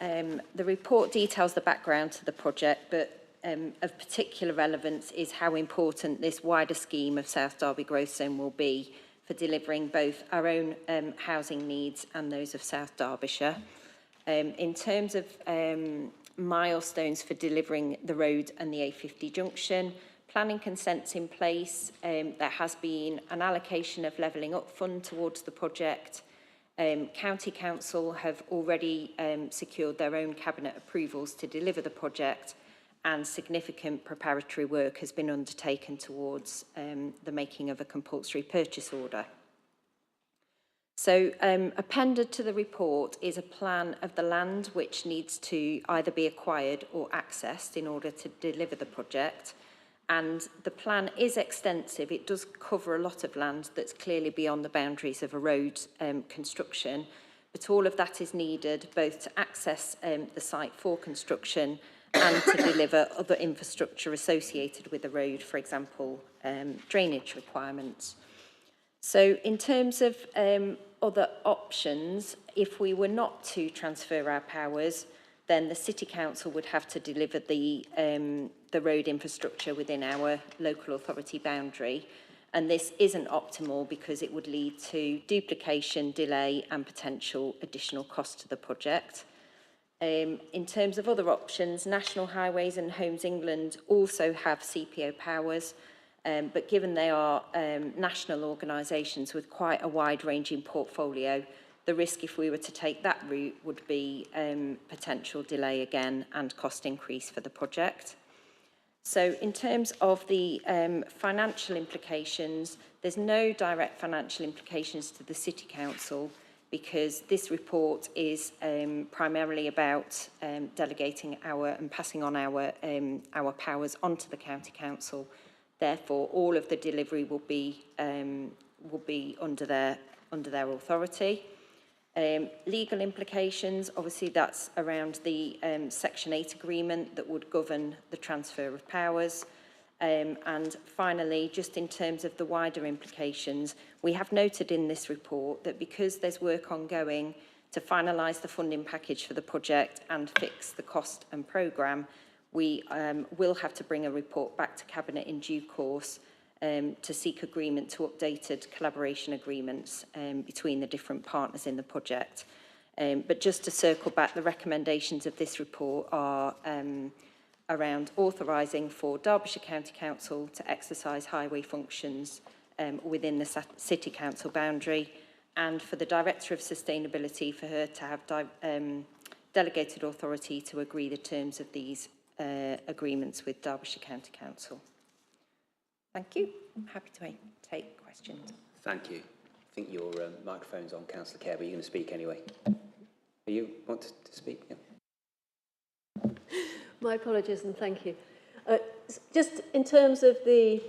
The report details the background to the project, but of particular relevance is how important this wider scheme of South Derby Growth Zone will be for delivering both our own housing needs and those of South Derbyshire. In terms of milestones for delivering the road and the A50 junction, planning consent's in place. There has been an allocation of levelling up fund towards the project. County Council have already secured their own cabinet approvals to deliver the project, and significant preparatory work has been undertaken towards the making of a compulsory purchase order. So appended to the report is a plan of the land which needs to either be acquired or accessed in order to deliver the project. And the plan is extensive. It does cover a lot of land that's clearly beyond the boundaries of a road construction, but all of that is needed both to access the site for construction and to deliver other infrastructure associated with the road, for example, drainage requirements. So in terms of other options, if we were not to transfer our powers, then the City Council would have to deliver the road infrastructure within our local authority boundary. And this isn't optimal because it would lead to duplication, delay and potential additional cost to the project. In terms of other options, National Highways and Homes England also have CPO powers, but given they are national organisations with quite a wide-ranging portfolio, the risk if we were to take that route would be potential delay again and cost increase for the project. So in terms of the financial implications, there's no direct financial implications to the City Council, because this report is primarily about delegating and passing on our powers onto the County Council. Therefore, all of the delivery will be under their authority. Legal implications, obviously that's around the Section 8 agreement that would govern the transfer of powers. And finally, just in terms of the wider implications, we have noted in this report that because there's work ongoing to finalise the funding package for the project and fix the cost and programme, we will have to bring a report back to Cabinet in due course to seek agreement to updated collaboration agreements between the different partners in the project. But just to circle back, the recommendations of this report are around authorising for Derbyshire County Council to exercise highway functions within the City Council boundary, and for the Director of Sustainability for her to have delegated authority to agree the terms of these agreements with Derbyshire County Council. Thank you. I'm happy to take questions. Thank you. I think your microphone's on, Councillor Kerr, but you're going to speak anyway. Do you want to speak? Yeah. My apologies and thank you. Just in terms of the,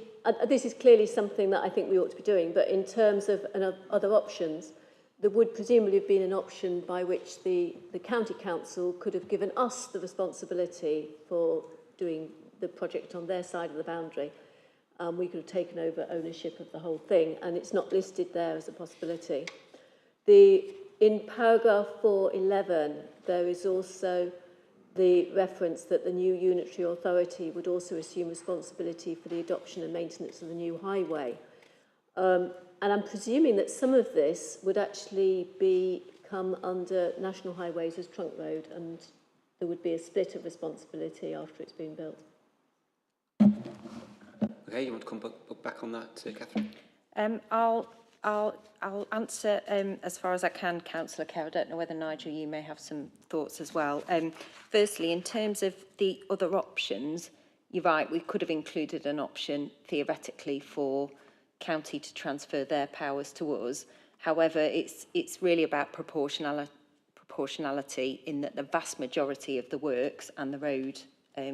this is clearly something that I think we ought to be doing, but in terms of other options, there would presumably have been an option by which the County Council could have given us the responsibility for doing the project on their side of the boundary. We could have taken over ownership of the whole thing, and it's not listed there as a possibility. In paragraph 411, there is also the reference that the new unitary authority would also assume responsibility for the adoption and maintenance of the new highway. And I'm presuming that some of this would actually come under National Highways as trunk road, and there would be a split of responsibility after it's been built. Okay, you want to come back on that, Catherine? I'll answer as far as I can, Councillor Kerr. I don't know whether, Nigel, you may have some thoughts as well. Firstly, in terms of the other options, you're right, we could have included an option, theoretically, for county to transfer their powers to us. However, it's really about proportionality in that the vast majority of the works and the road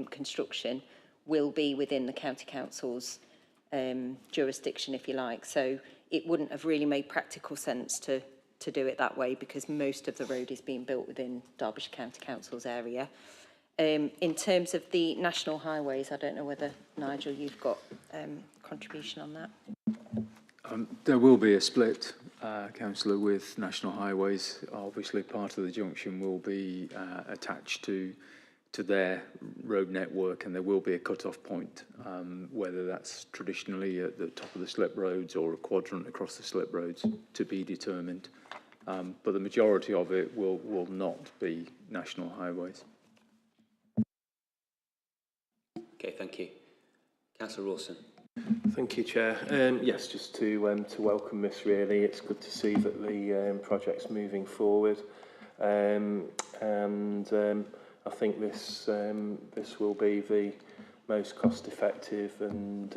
construction will be within the County Council's jurisdiction, if you like. So it wouldn't have really made practical sense to do it that way, because most of the road is being built within Derbyshire County Council's area. In terms of the national highways, I don't know whether, Nigel, you've got contribution on that. There will be a split, Councillor, with National Highways. Obviously, part of the junction will be attached to their road network, and there will be a cut-off point, whether that's traditionally at the top of the slip roads or a quadrant across the slip roads, to be determined. But the majority of it will not be National Highways. Okay, thank you. Councillor Rawson. Thank you, Chair. Yes, just to welcome this, really. It's good to see that the project's moving forward. I think this will be the most cost-effective and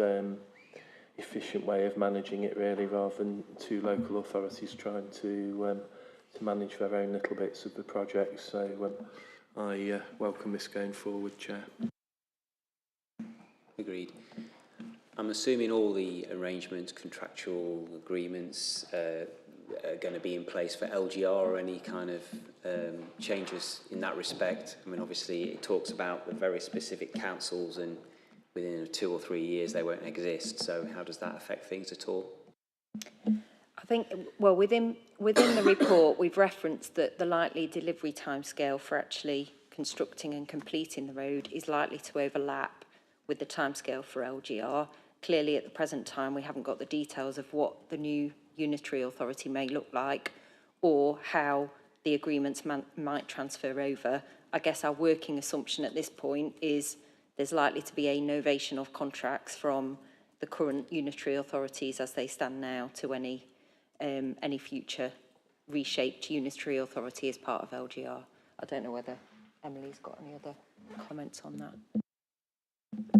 efficient way of managing it, really, rather than two local authorities trying to manage their own little bits of the project. So I welcome this going forward, Chair. Agreed. I'm assuming all the arrangements, contractual agreements are going to be in place for LGR, or any kind of changes in that respect. I mean, obviously it talks about the very specific councils, and within 2 or 3 years they won't exist. So how does that affect things at all? I think, well, within the report, we've referenced that the likely delivery timescale for actually constructing and completing the road is likely to overlap with the timescale for LGR. Clearly, at the present time, we haven't got the details of what the new unitary authority may look like, or how the agreements might transfer over. I guess our working assumption at this point is there's likely to be a novation of contracts from the current unitary authorities as they stand now to any future reshaped unitary authority as part of LGR. I don't know whether Emily's got any other comments on that.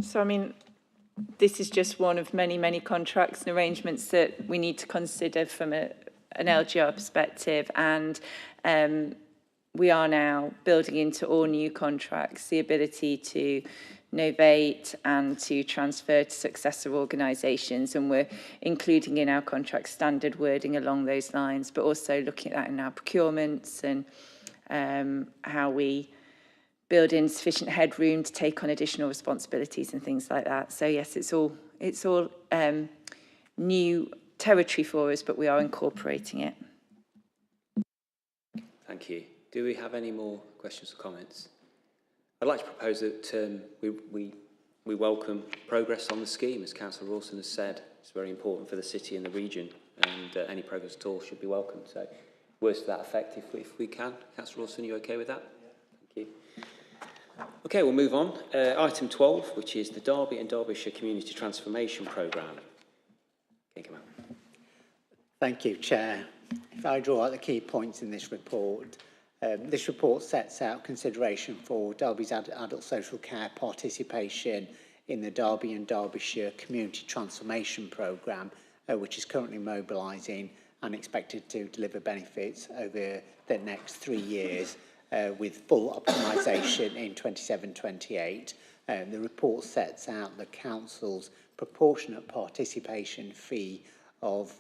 So, I mean, this is just one of many, many contracts and arrangements that we need to consider from an LGR perspective, and we are now building into all new contracts the ability to novate and to transfer to successor organisations, and we're including in our contract standard wording along those lines, but also looking at that in our procurements and how we build in sufficient headroom to take on additional responsibilities and things like that. So yes, it's all new territory for us, but we are incorporating it. Thank you. Do we have any more questions or comments? I'd like to propose that we we welcome progress on the scheme. As Councillor Rawson has said, it's very important for the city and the region, and any progress at all should be welcomed. So, words to that effect if we can. Councillor Rawson, are you okay with that? Thank you. Okay, we'll move on. Item 12, which is the Derby and Derbyshire Community Transformation Programme. Okay, come on. Thank you, Chair. If I draw out the key points in this report sets out consideration for Derby's adult social care participation in the Derby and Derbyshire Community Transformation Programme, which is currently mobilising and expected to deliver benefits over the next 3 years, with full optimisation in 27-28. The report sets out the Council's proportionate participation fee of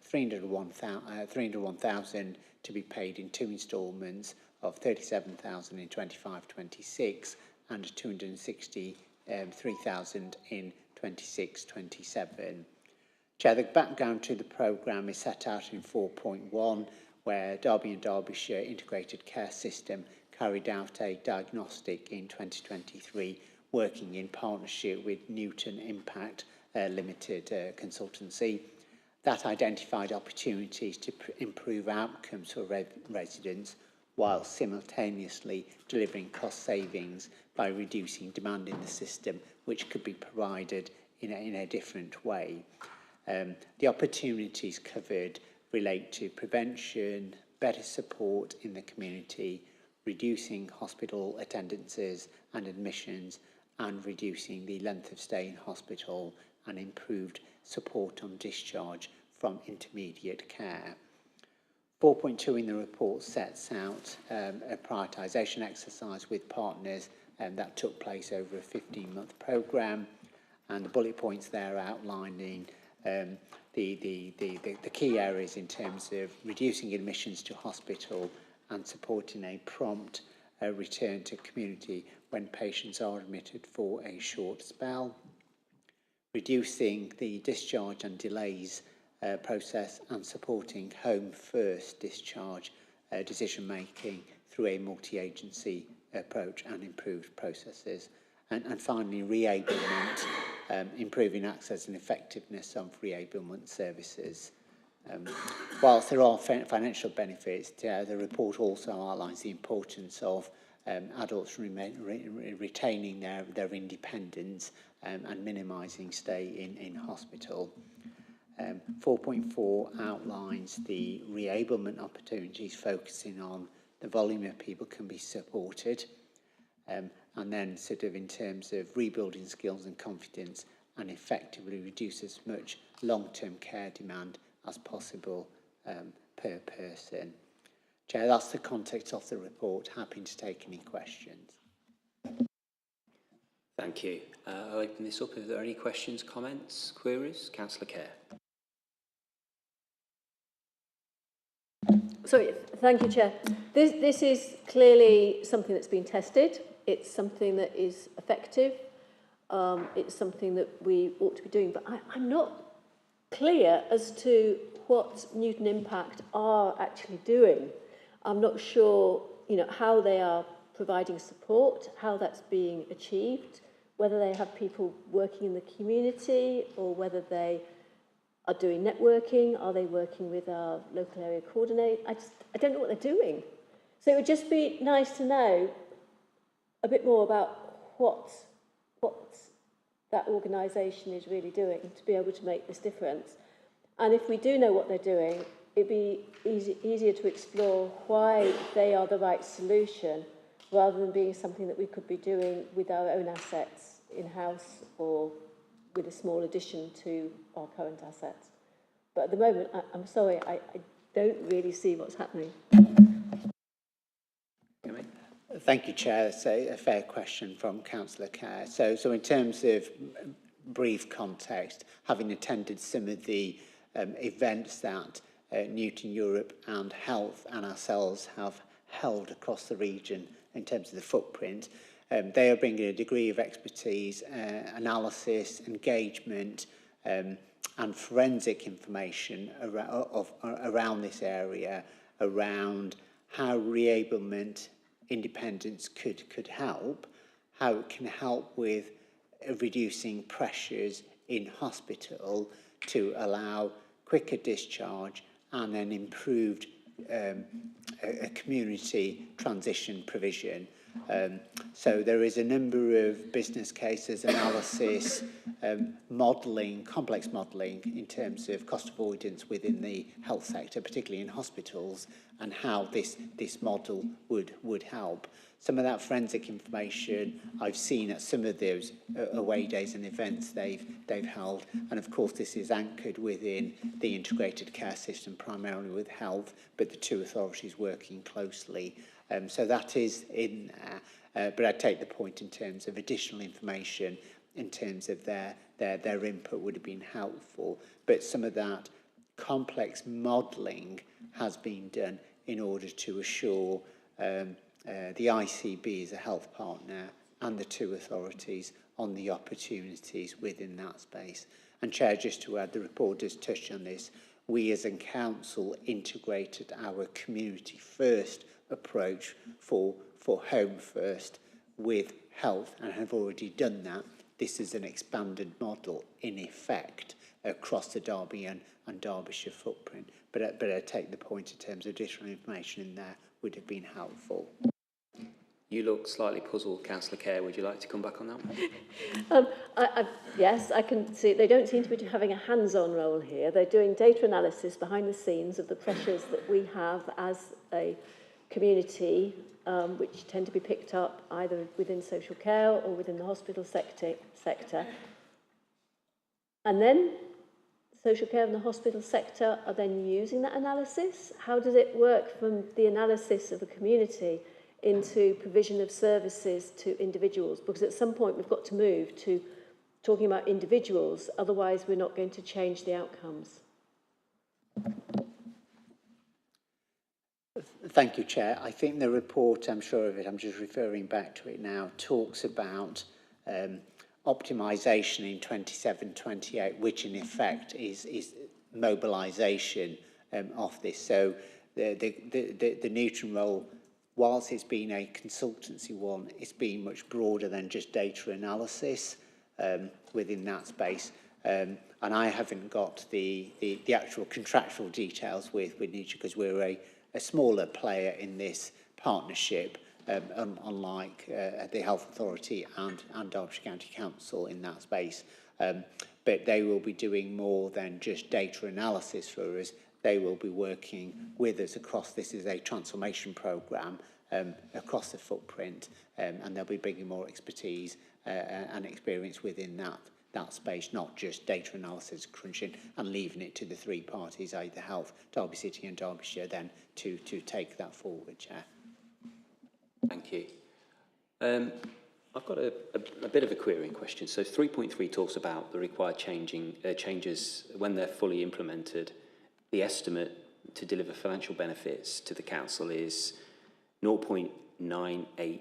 301,000 to be paid in 2 instalments of 37,000 in 25-26 and 263,000 in 26-27. Chair, the background to the programme is set out in 4.1, where Derby and Derbyshire Integrated Care System carried out a diagnostic in 2023, working in partnership with Newton Impact Limited Consultancy. That identified opportunities to improve outcomes for residents while simultaneously delivering cost savings by reducing demand in the system, which could be provided in a different way. The opportunities covered relate to prevention, better support in the community, reducing hospital attendances and admissions, and reducing the length of stay in hospital, and improved support on discharge from intermediate care. 4.2 in the report sets out a prioritisation exercise with partners that took place over a 15-month programme, and the bullet points there outlining the key areas in terms of reducing admissions to hospital and supporting a prompt return to community when patients are admitted for a short spell, reducing the discharge and delays process and supporting home first discharge decision making through a multi-agency approach and improved processes, and finally reablement, improving access and effectiveness of reablement services. Whilst there are financial benefits, the report also outlines the importance of adults retaining their independence and minimising stay in hospital. 4.4 outlines the reablement opportunities, focusing on the volume of people can be supported, and then sort of in terms of rebuilding skills and confidence, and effectively reduce as much long-term care demand as possible per person. Chair, that's the context of the report. Happy to take any questions. Thank you. I'll open this up. Are there any questions, comments, queries? Councillor Kerr. Sorry, thank you, Chair. This is clearly something that's been tested. It's something that is effective. It's something that we ought to be doing. But I'm not clear as to what Newton Impact are actually doing. I'm not sure, how they are providing support, how that's being achieved, whether they have people working in the community or whether they are doing networking. Are they working with our local area coordinator? I don't know what they're doing. So it would just be nice to know a bit more about what that organisation is really doing to be able to make this difference. And if we do know what they're doing, it'd be easier to explore why they are the right solution rather than being something that we could be doing with our own assets in-house or with a small addition to our current assets. But at the moment, I'm sorry, I don't really see what's happening. Thank you, Chair. That's a fair question from Councillor Kerr. So in terms of brief context, having attended some of the events that Newton Europe and Health and ourselves have held across the region in terms of the footprint, they are bringing a degree of expertise, analysis, engagement, and forensic information around this area, around how reablement independence could help, how it can help with reducing pressures in hospital to allow quicker discharge and an improved a community transition provision. So there is a number of business cases, analysis, modelling, complex modelling in terms of cost avoidance within the health sector, particularly in hospitals, and how this model would help. Some of that forensic information I've seen at some of those away days and events they've held, and of course this is anchored within the integrated care system, primarily with health, but the two authorities working closely. So that is in there, but I take the point in terms of additional information, in terms of their input would have been helpful, but some of that complex modelling has been done in order to assure the ICB as a health partner and the two authorities on the opportunities within that space. And Chair, just to add, the report does touch on this. We as a council integrated our community first approach for home first with health and have already done that. This is an expanded model in effect across the Derby and Derbyshire footprint. But I take the point in terms of additional information in there would have been helpful. You look slightly puzzled, Councillor Kerr. Would you like to come back on that one? Yes, I can see they don't seem to be having a hands-on role here. They're doing data analysis behind the scenes of the pressures that we have as a community, which tend to be picked up either within social care or within the hospital sector. And then social care and the hospital sector are then using that analysis. How does it work from the analysis of a community into provision of services to individuals? Because at some point we've got to move to talking about individuals, otherwise we're not going to change the outcomes. Thank you, Chair. I think the report, I'm sure of it, I'm just referring back to it now, talks about optimisation in 27-28, which in effect is mobilisation of this. So the Newton role, whilst it's been a consultancy one, it's been much broader than just data analysis within that space. And I haven't got the actual contractual details with Newton because we're a smaller player in this partnership, unlike the Health Authority and Derbyshire County Council in that space. But they will be doing more than just data analysis for us. They will be working with us across, this is a transformation programme across the footprint, and they'll be bringing more expertise and experience within that space, not just data analysis, crunching, and leaving it to the three parties, either Health, Derby City and Derbyshire, then to take that forward, Chair. Thank you. I've got a bit of a querying question. So 3.3 talks about the required changes when they're fully implemented. The estimate to deliver financial benefits to the council is 0.98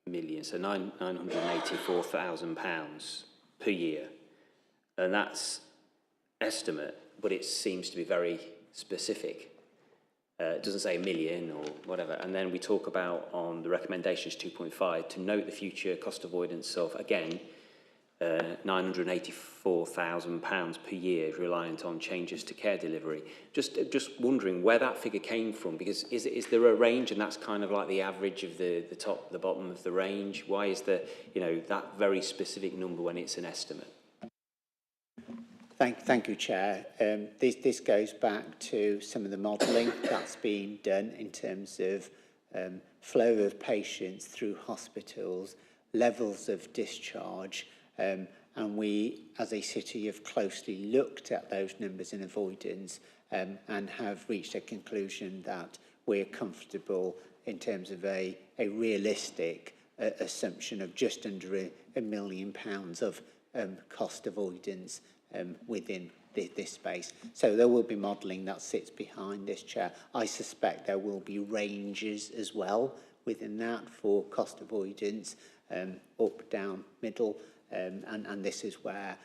million, so £984,000 per year. And that's estimate, but it seems to be very specific. It doesn't say a million or whatever. And then we talk about on the recommendations 2.5 to note the future cost avoidance of, again, £984,000 per year reliant on changes to care delivery. Just wondering where that figure came from, because is there a range and that's kind of like the average of the top, the bottom of the range? Why is there, that very specific number when it's an estimate? Thank you, Chair. This goes back to some of the modelling that's been done in terms of flow of patients through hospitals, levels of discharge, and we, as a city, have closely looked at those numbers in avoidance and have reached a conclusion that we're comfortable in terms of a realistic assumption of just under £1 million of cost avoidance within this space. So there will be modelling that sits behind this, Chair. I suspect there will be ranges as well within that for cost avoidance, up, down, middle, and this is where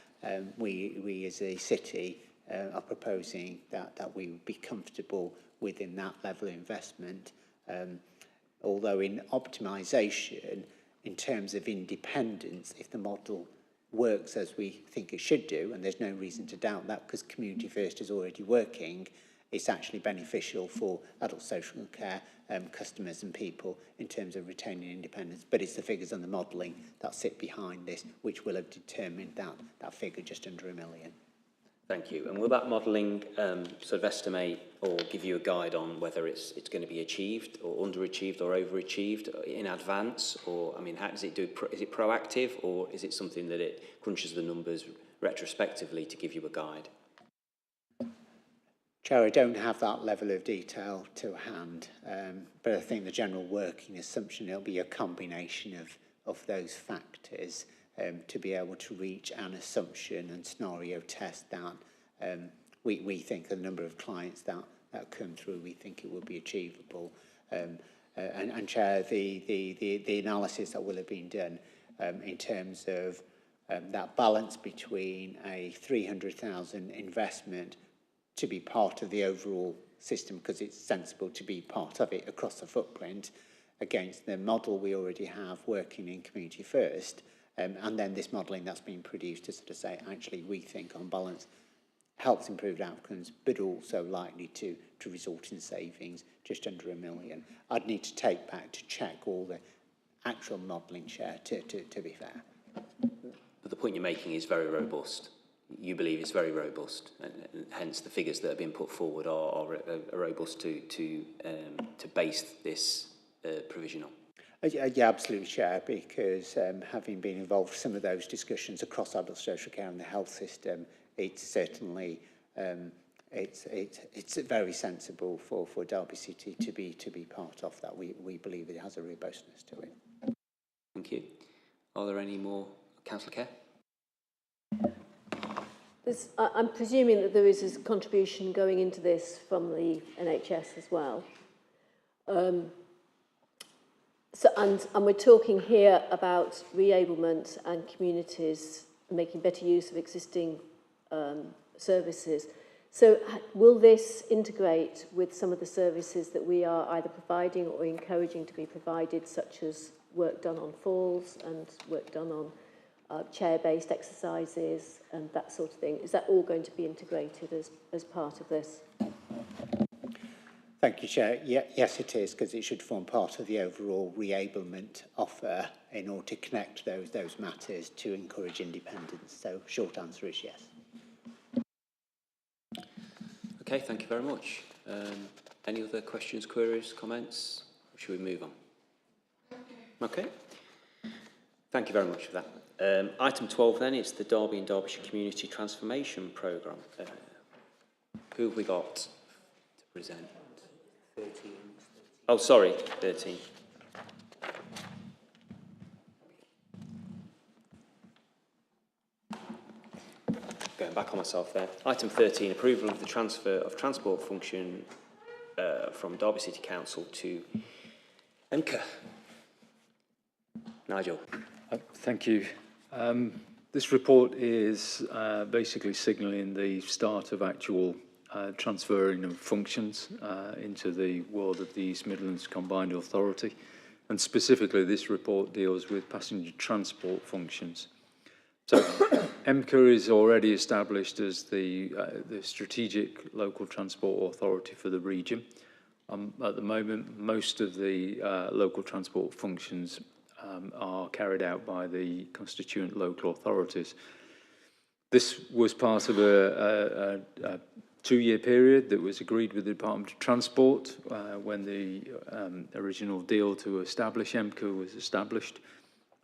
we as a city are proposing that we would be comfortable within that level of investment. Although in optimisation, in terms of independence, if the model works as we think it should do, and there's no reason to doubt that because Community First is already working, it's actually beneficial for adult social care customers and people in terms of retaining independence. But it's the figures and the modelling that sit behind this which will have determined that figure just under £1 million. Thank you. And will that modelling sort of estimate or give you a guide on whether it's going to be achieved or underachieved or overachieved in advance? Or, I mean, how does it do? Is it proactive, or is it something that it crunches the numbers retrospectively to give you a guide? Chair, I don't have that level of detail to hand, but I think the general working assumption it'll be a combination of those factors to be able to reach an assumption and scenario test that we think the number of clients that come through, we think it will be achievable. And Chair, the analysis that will have been done in terms of that balance between a 300,000 investment to be part of the overall system because it's sensible to be part of it across the footprint against the model we already have working in Community First, and then this modelling that's been produced to sort of say, actually, we think on balance helps improve outcomes, but also likely to result in savings just under £1 million. I'd need to take back to check all the actual modelling, Chair, to be fair. But the point you're making is very robust. You believe it's very robust, and hence the figures that have been put forward are robust to base this provision on. Yeah, absolutely, Chair, because having been involved in some of those discussions across adult social care and the health system, it's certainly it's very sensible for Derby City to be part of that. We believe it has a robustness to it. Thank you. Are there any more? Councillor Kerr? I'm presuming that there is a contribution going into this from the NHS as well. And we're talking here about reablement and communities making better use of existing services. So will this integrate with some of the services that we are either providing or encouraging to be provided, such as work done on falls and work done on chair-based exercises and that sort of thing? Is that all going to be integrated as part of this? Thank you, Chair. Yes, it is, because it should form part of the overall reablement offer in order to connect those matters to encourage independence. So, short answer is yes. Okay, thank you very much. Any other questions, queries, comments? Or should we move on? Okay. Thank you very much for that. Item 12 then, it's the Derby and Derbyshire Community Transformation Programme. Who have we got to present? 13. Oh, sorry, 13. Going back on myself there. Item 13, approval of the transfer of transport function from Derby City Council to EMCA. Nigel. Thank you. This report is basically signalling the start of actual transferring of functions into the world of the East Midlands Combined Authority, and specifically this report deals with passenger transport functions. So EMCA is already established as the strategic local transport authority for the region. At the moment, most of the local transport functions are carried out by the constituent local authorities. This was part of a 2-year period that was agreed with the Department of Transport when the original deal to establish EMCA was established.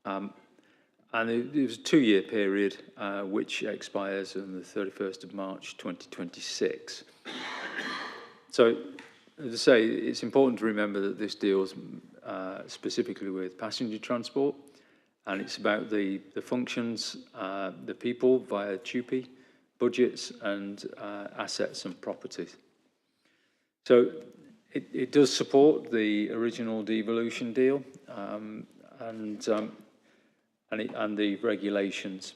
And it was a 2-year period which expires on the 31st of March 2026. So, as I say, it's important to remember that this deals specifically with passenger transport, and it's about the functions, the people via TUPE, budgets and assets and properties. So it does support the original devolution deal and the regulations.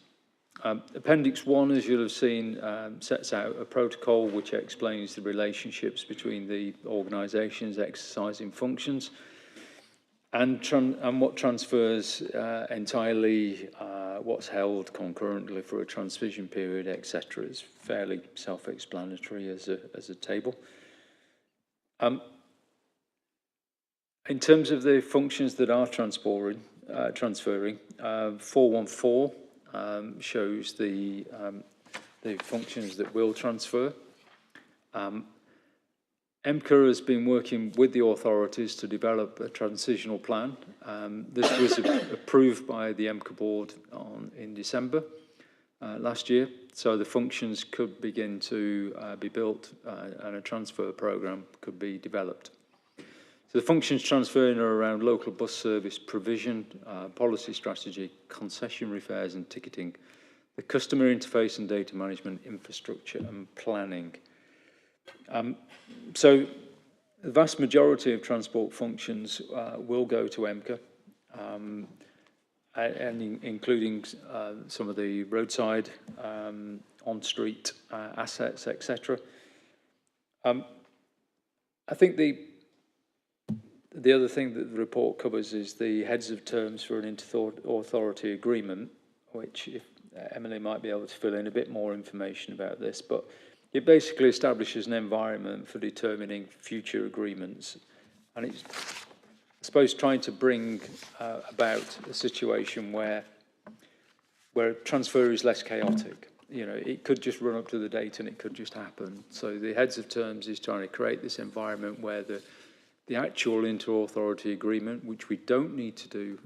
Appendix 1, as you'll have seen, sets out a protocol which explains the relationships between the organisations exercising functions. and what transfers entirely, what's held concurrently for a transition period, etc. is fairly self-explanatory as a table. In terms of the functions that are transferring, 414 shows the functions that will transfer. EMCA has been working with the authorities to develop a transitional plan. This was approved by the EMCA board in December last year, so the functions could begin to be built and a transfer programme could be developed. So the functions transferring are around local bus service provision, policy strategy, concessionary fares and ticketing, the customer interface and data management, infrastructure and planning. So the vast majority of transport functions will go to EMCA, and including some of the roadside, on-street assets, etc. I think the other thing that the report covers is the heads of terms for an inter-authority agreement, which if Emily might be able to fill in a bit more information about this, but it basically establishes an environment for determining future agreements, and it's, I suppose, trying to bring about a situation where transfer is less chaotic. You know, it could just run up to the date and it could just happen. So the heads of terms is trying to create this environment where the actual inter-authority agreement, which we don't need to do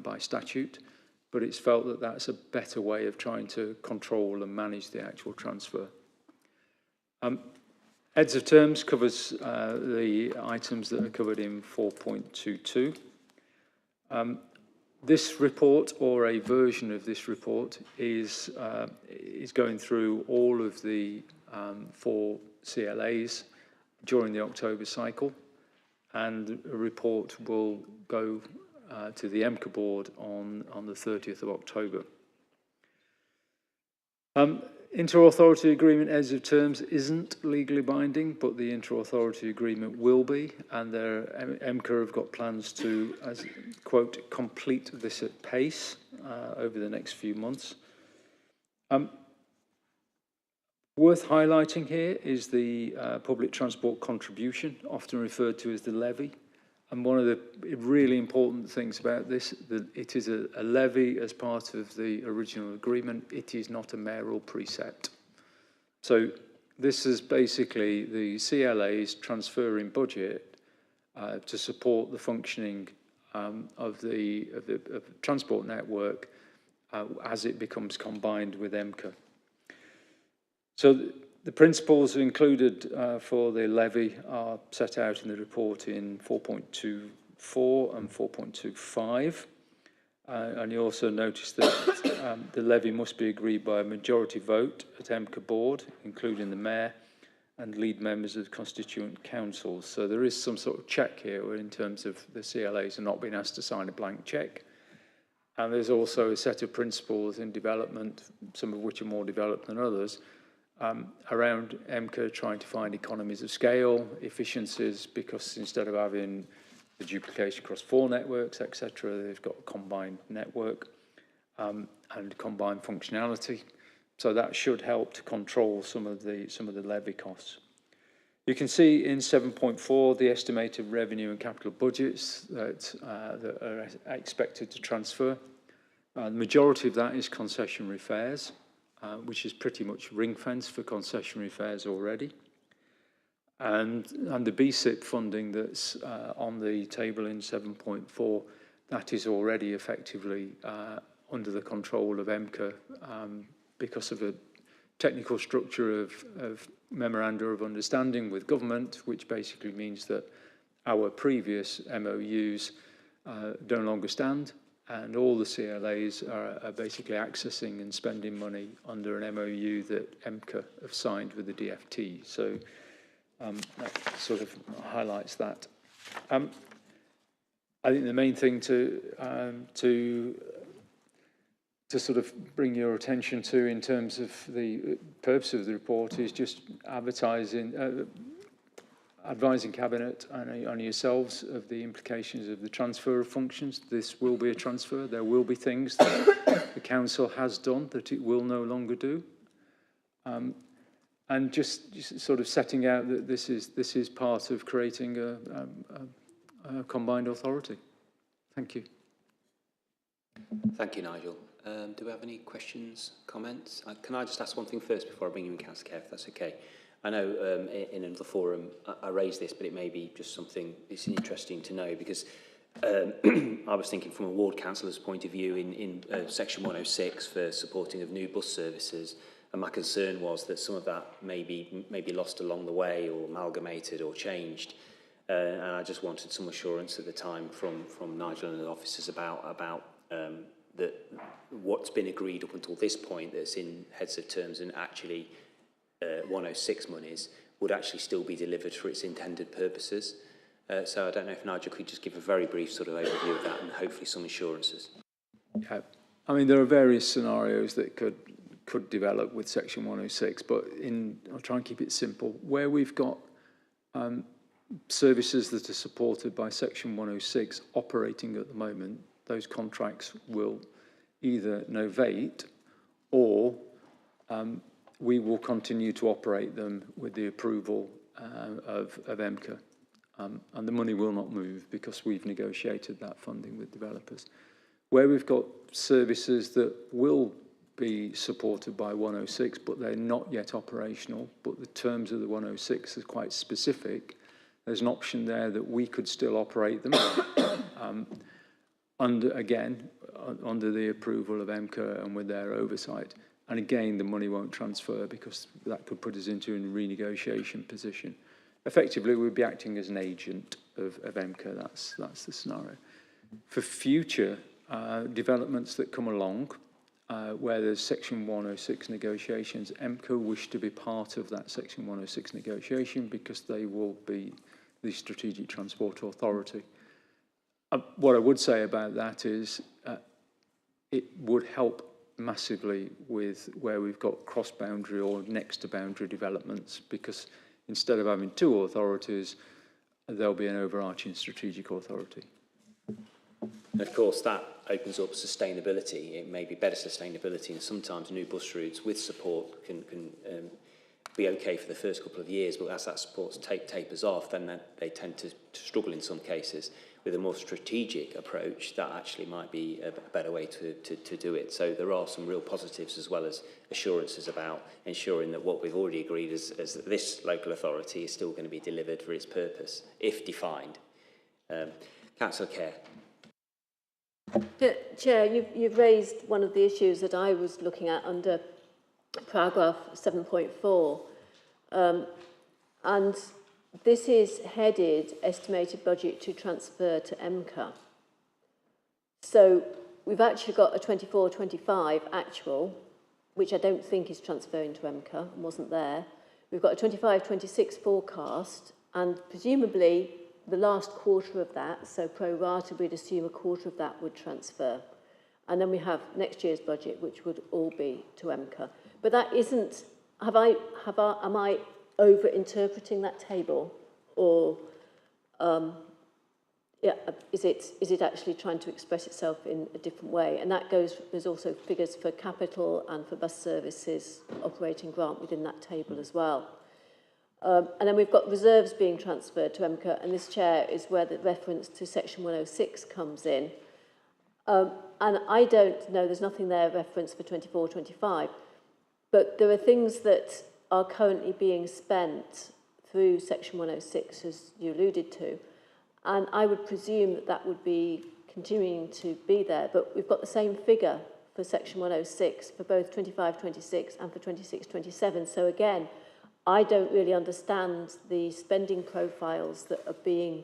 by statute, but it's felt that that's a better way of trying to control and manage the actual transfer. Heads of terms covers the items that are covered in 4.22. This report, or a version of this report, is going through all of the 4 CLAs during the October cycle, and a report will go to the EMCA board on the 30th of October. Inter-authority agreement as of terms isn't legally binding, but the inter-authority agreement will be, and EMCA have got plans to, as quote, complete this at pace over the next few months. Worth highlighting here is the public transport contribution, often referred to as the levy. And one of the really important things about this, that it is a levy as part of the original agreement. It is not a mayoral precept. So this is basically the CLA's transferring budget to support the functioning of the transport network as it becomes combined with EMCA. So the principles included for the levy are set out in the report in 4.24 and 4.25. And you also notice that the levy must be agreed by a majority vote at EMCA board, including the mayor and lead members of constituent councils. So there is some sort of check here in terms of the CLAs are not being asked to sign a blank check. And there's also a set of principles in development, some of which are more developed than others, around EMCA trying to find economies of scale, efficiencies, because instead of having the duplication across 4 networks, etc., they've got a combined network and combined functionality. So that should help to control some of the levy costs. You can see in 7.4 the estimated revenue and capital budgets that are expected to transfer. The majority of that is concessionary fares, which is pretty much ring-fenced for concessionary fares already. And the BSIP funding that's on the table in 7.4, that is already effectively under the control of EMCA because of a technical structure of memoranda of understanding with government, which basically means that our previous MOUs no longer stand, and all the CLAs are basically accessing and spending money under an MOU that EMCA have signed with the DFT. So that sort of highlights that. I think the main thing to sort of bring your attention to in terms of the purpose of the report is just advertising, advising Cabinet and yourselves of the implications of the transfer of functions. This will be a transfer. There will be things that the Council has done that it will no longer do. And just sort of setting out that this is part of creating a combined authority. Thank you. Thank you, Nigel. Do we have any questions, comments? Can I just ask one thing first before I bring you in, Councillor Kerr, if that's okay? I know in another forum I raised this, but it may be just something that's interesting to know, because I was thinking from a ward councillor's point of view in section 106 for supporting of new bus services, and my concern was that some of that may be lost along the way or amalgamated or changed. And I just wanted some assurance at the time from Nigel and the officers about that what's been agreed up until this point that's in heads of terms and actually 106 monies would actually still be delivered for its intended purposes. So I don't know if Nigel could just give a very brief sort of overview of that and hopefully some assurances. Yeah, I mean, there are various scenarios that could develop with Section 106, but I'll try and keep it simple. Where we've got services that are supported by Section 106 operating at the moment, those contracts will either novate or we will continue to operate them with the approval of MCA. And the money will not move because we've negotiated that funding with developers. Where we've got services that will be supported by 106, but they're not yet operational, but the terms of the 106 are quite specific, there's an option there that we could still operate them under the approval of MCA and with their oversight. And again, the money won't transfer because that could put us into a renegotiation position. Effectively, we'd be acting as an agent of MCA. That's the scenario. For future developments that come along, where there's Section 106 negotiations, MCA wish to be part of that Section 106 negotiation because they will be the Strategic Transport Authority. What I would say about that is it would help massively with where we've got cross-boundary or next-to-boundary developments, because instead of having two authorities, there'll be an overarching strategic authority. And of course, that opens up sustainability. It may be better sustainability, and sometimes new bus routes with support can be okay for the first couple of years, but as that support tapers off, then they tend to struggle in some cases. With a more strategic approach, that actually might be a better way to do it. So there are some real positives as well as assurances about ensuring that what we've already agreed as this local authority is still going to be delivered for its purpose, if defined. Councillor Kerr. Chair, you've raised one of the issues that I was looking at under paragraph 7.4, and this is headed estimated budget to transfer to MCA. So we've actually got a 24-25 actual, which I don't think is transferring to MCA and wasn't there. We've got a 25-26 forecast, and presumably the last quarter of that, so pro rata, we'd assume a quarter of that would transfer. And then we have next year's budget, which would all be to MCA. But that isn't, am I over-interpreting that table, or is it actually trying to express itself in a different way? And that goes, there's also figures for capital and for bus services operating grant within that table as well. And then we've got reserves being transferred to MCA, and this, Chair, is where the reference to Section 106 comes in. And I don't know, there's nothing there reference for 24-25, but there are things that are currently being spent through Section 106, as you alluded to, and I would presume that that would be continuing to be there, but we've got the same figure for Section 106 for both 25-26 and for 26-27, so again, I don't really understand the spending profiles that are being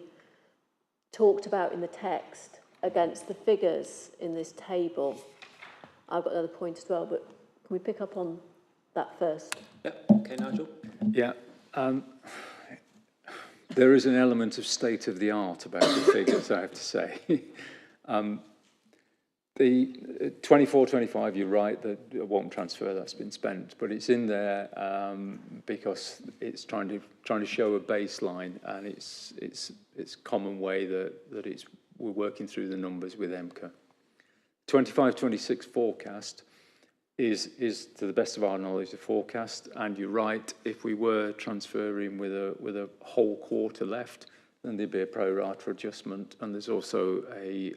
talked about in the text against the figures in this table. I've got another point as well, but can we pick up on that first? Yeah, okay, Nigel. Yeah, there is an element of state of the art about the figures, I have to say. The 24-25, you're right, that it won't transfer, that's been spent, but it's in there because it's trying to show a baseline, and it's common way that we're working through the numbers with MCA. 25-26 forecast is to the best of our knowledge the forecast, and you're right, if we were transferring with a whole quarter left, then there'd be a pro rata adjustment, and there's also an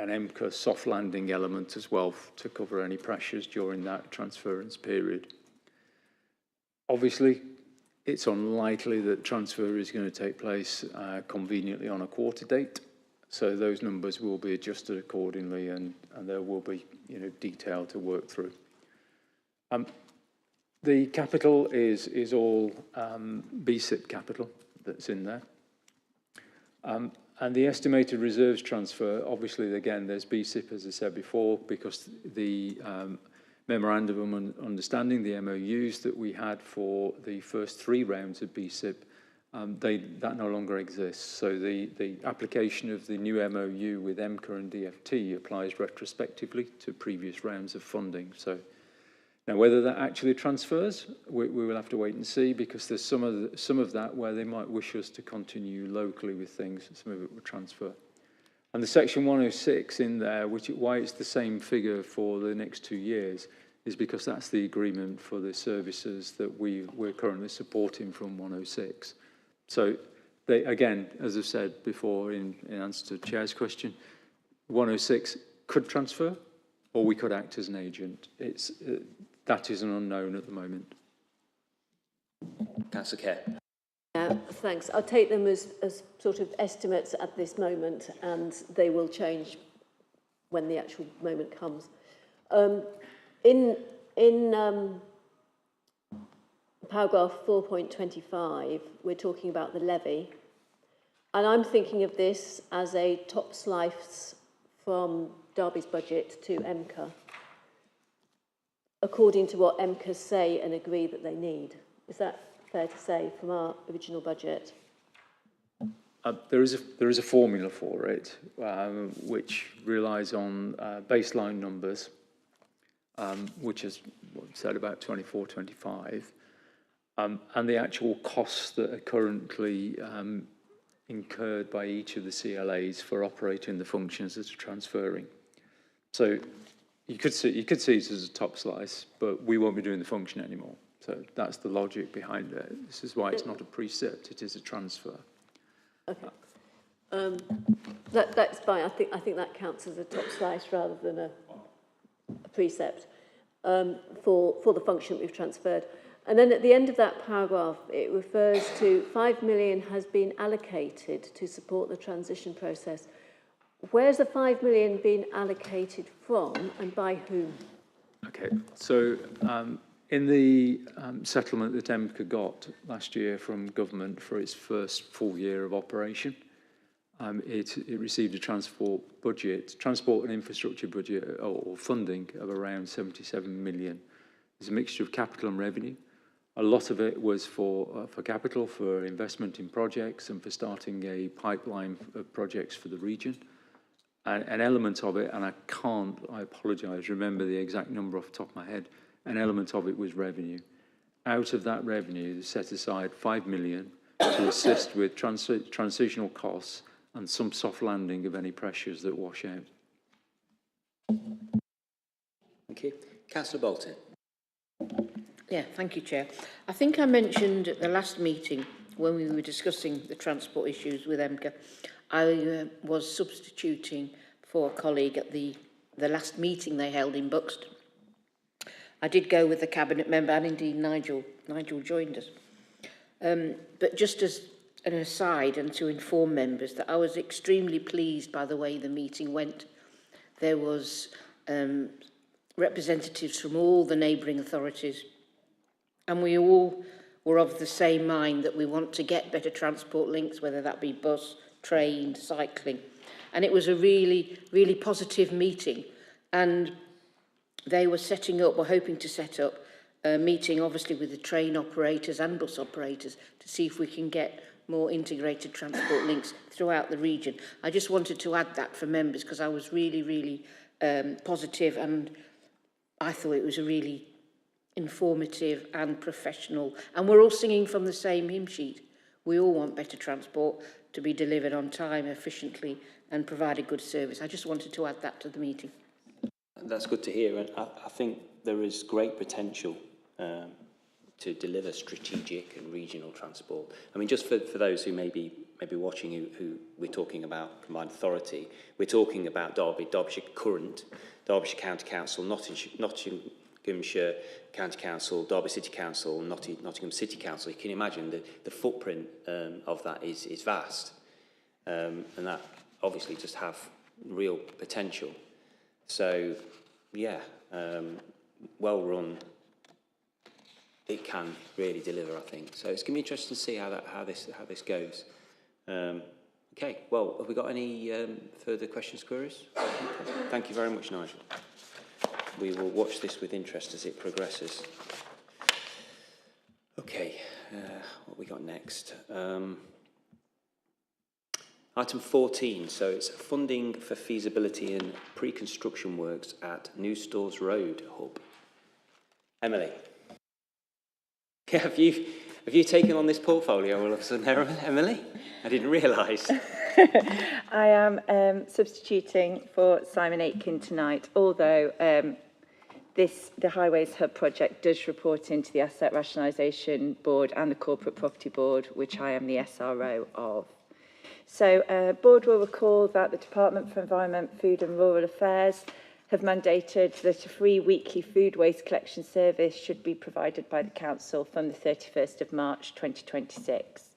MCA soft landing element as well to cover any pressures during that transference period. Obviously, it's unlikely that transfer is going to take place conveniently on a quarter date, so those numbers will be adjusted accordingly, and there will be detail to work through. The capital is all BSIP capital that's in there. And the estimated reserves transfer, obviously, again, there's BSIP, as I said before, because the memorandum of understanding, the MOUs that we had for the first 3 rounds of BSIP, that no longer exists. So the application of the new MOU with MCA and DFT applies retrospectively to previous rounds of funding. So now, whether that actually transfers, we will have to wait and see, because there's some of that where they might wish us to continue locally with things, some of it will transfer. And the Section 106 in there, why it's the same figure for the next 2 years, is because that's the agreement for the services that we're currently supporting from 106. So, again, as I've said before in answer to the Chair's question, 106 could transfer, or we could act as an agent. That is an unknown at the moment. Councillor Kerr. Thanks. I'll take them as sort of estimates at this moment, and they will change when the actual moment comes. In paragraph 4.25, we're talking about the levy, and I'm thinking of this as a top slice from Derby's budget to MCA, according to what MCA say and agree that they need. Is that fair to say from our original budget? There is a formula for it, which relies on baseline numbers, which is said about 24-25, and the actual costs that are currently incurred by each of the CLAs for operating the functions that are transferring. So you could see it as a top slice, but we won't be doing the function anymore. So that's the logic behind it. This is why it's not a precept; it is a transfer. Okay, that's fine. I think that counts as a top slice rather than a precept for the function we've transferred. And then at the end of that paragraph, it refers to 5 million has been allocated to support the transition process. Where's the 5 million been allocated from, and by whom? Okay, so in the settlement that MCA got last year from government for its first full year of operation, it received a transport and infrastructure budget or funding of around 77 million. There's a mixture of capital and revenue. A lot of it was for capital, for investment in projects and for starting a pipeline of projects for the region. An element of it, and I apologise, remember the exact number off the top of my head, an element of it was revenue. Out of that revenue, they set aside 5 million to assist with transitional costs and some soft landing of any pressures that wash out. Thank you. Councillor Bolton. Yeah, thank you, Chair. I think I mentioned at the last meeting when we were discussing the transport issues with MCA, I was substituting for a colleague at the last meeting they held in Buxton. I did go with the cabinet member, and indeed Nigel joined us. But just as an aside, and to inform members that I was extremely pleased by the way the meeting went. There was representatives from all the neighbouring authorities, and we all were of the same mind that we want to get better transport links, whether that be bus, train, cycling. And it was a really, really positive meeting. And they were hoping to set up a meeting, obviously, with the train operators and bus operators to see if we can get more integrated transport links throughout the region. I just wanted to add that for members because I was really, really positive, and I thought it was a really informative and professional, and we're all singing from the same hymn sheet. We all want better transport to be delivered on time, efficiently, and provide a good service. I just wanted to add that to the meeting. That's good to hear. And I think there is great potential to deliver strategic and regional transport. I mean, just for those who may be watching who we're talking about combined authority, we're talking about Derbyshire Current, Derbyshire County Council, Nottinghamshire County Council, Derby City Council, Nottingham City Council. You can imagine the footprint of that is vast, and that obviously just have real potential. So, yeah, well run. It can really deliver, I think. So it's going to be interesting to see how this goes. Okay, well, have we got any further questions, queries? Thank you very much, Nigel. We will watch this with interest as it progresses. Okay, what we got next? Item 14, so it's funding for feasibility and pre-construction works at New Stores Road Hub. Emily. Have you taken on this portfolio all of a sudden, Emily? I didn't realise. I am substituting for Simon Aitken tonight, although the Highways Hub project does report into the Asset Rationalisation Board and the Corporate Property Board, which I am the SRO of. So, Board will recall that the Department for Environment, Food and Rural Affairs have mandated that a free weekly food waste collection service should be provided by the Council from the 31st of March 2026.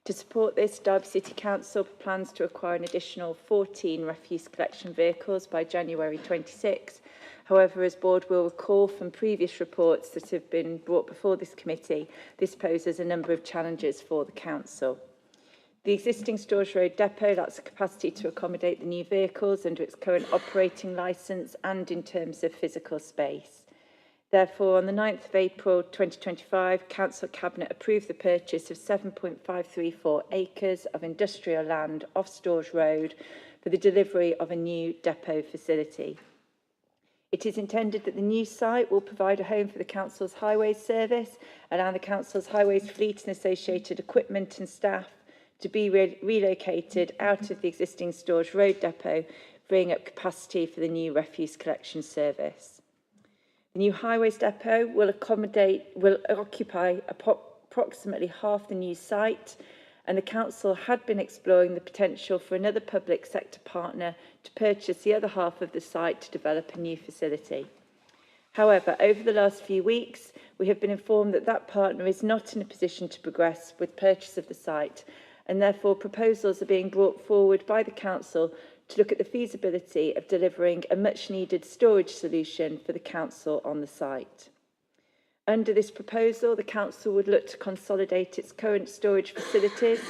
To support this, Derby City Council plans to acquire an additional 14 refuse collection vehicles by January 26. However, as Board will recall from previous reports that have been brought before this committee, this poses a number of challenges for the Council. The existing Storage Road depot lacks the capacity to accommodate the new vehicles under its current operating licence and in terms of physical space. Therefore, on the 9th of April 2025, Council Cabinet approved the purchase of 7.534 acres of industrial land off Storage Road for the delivery of a new depot facility. It is intended that the new site will provide a home for the Council's highways service, allowing the Council's highways fleet and associated equipment and staff to be relocated out of the existing Storage Road depot, freeing up capacity for the new refuse collection service. The new highways depot will occupy approximately half the new site, and the Council had been exploring the potential for another public sector partner to purchase the other half of the site to develop a new facility. However, over the last few weeks, we have been informed that that partner is not in a position to progress with purchase of the site, and therefore proposals are being brought forward by the Council to look at the feasibility of delivering a much-needed storage solution for the Council on the site. Under this proposal, the Council would look to consolidate its current storage facilities,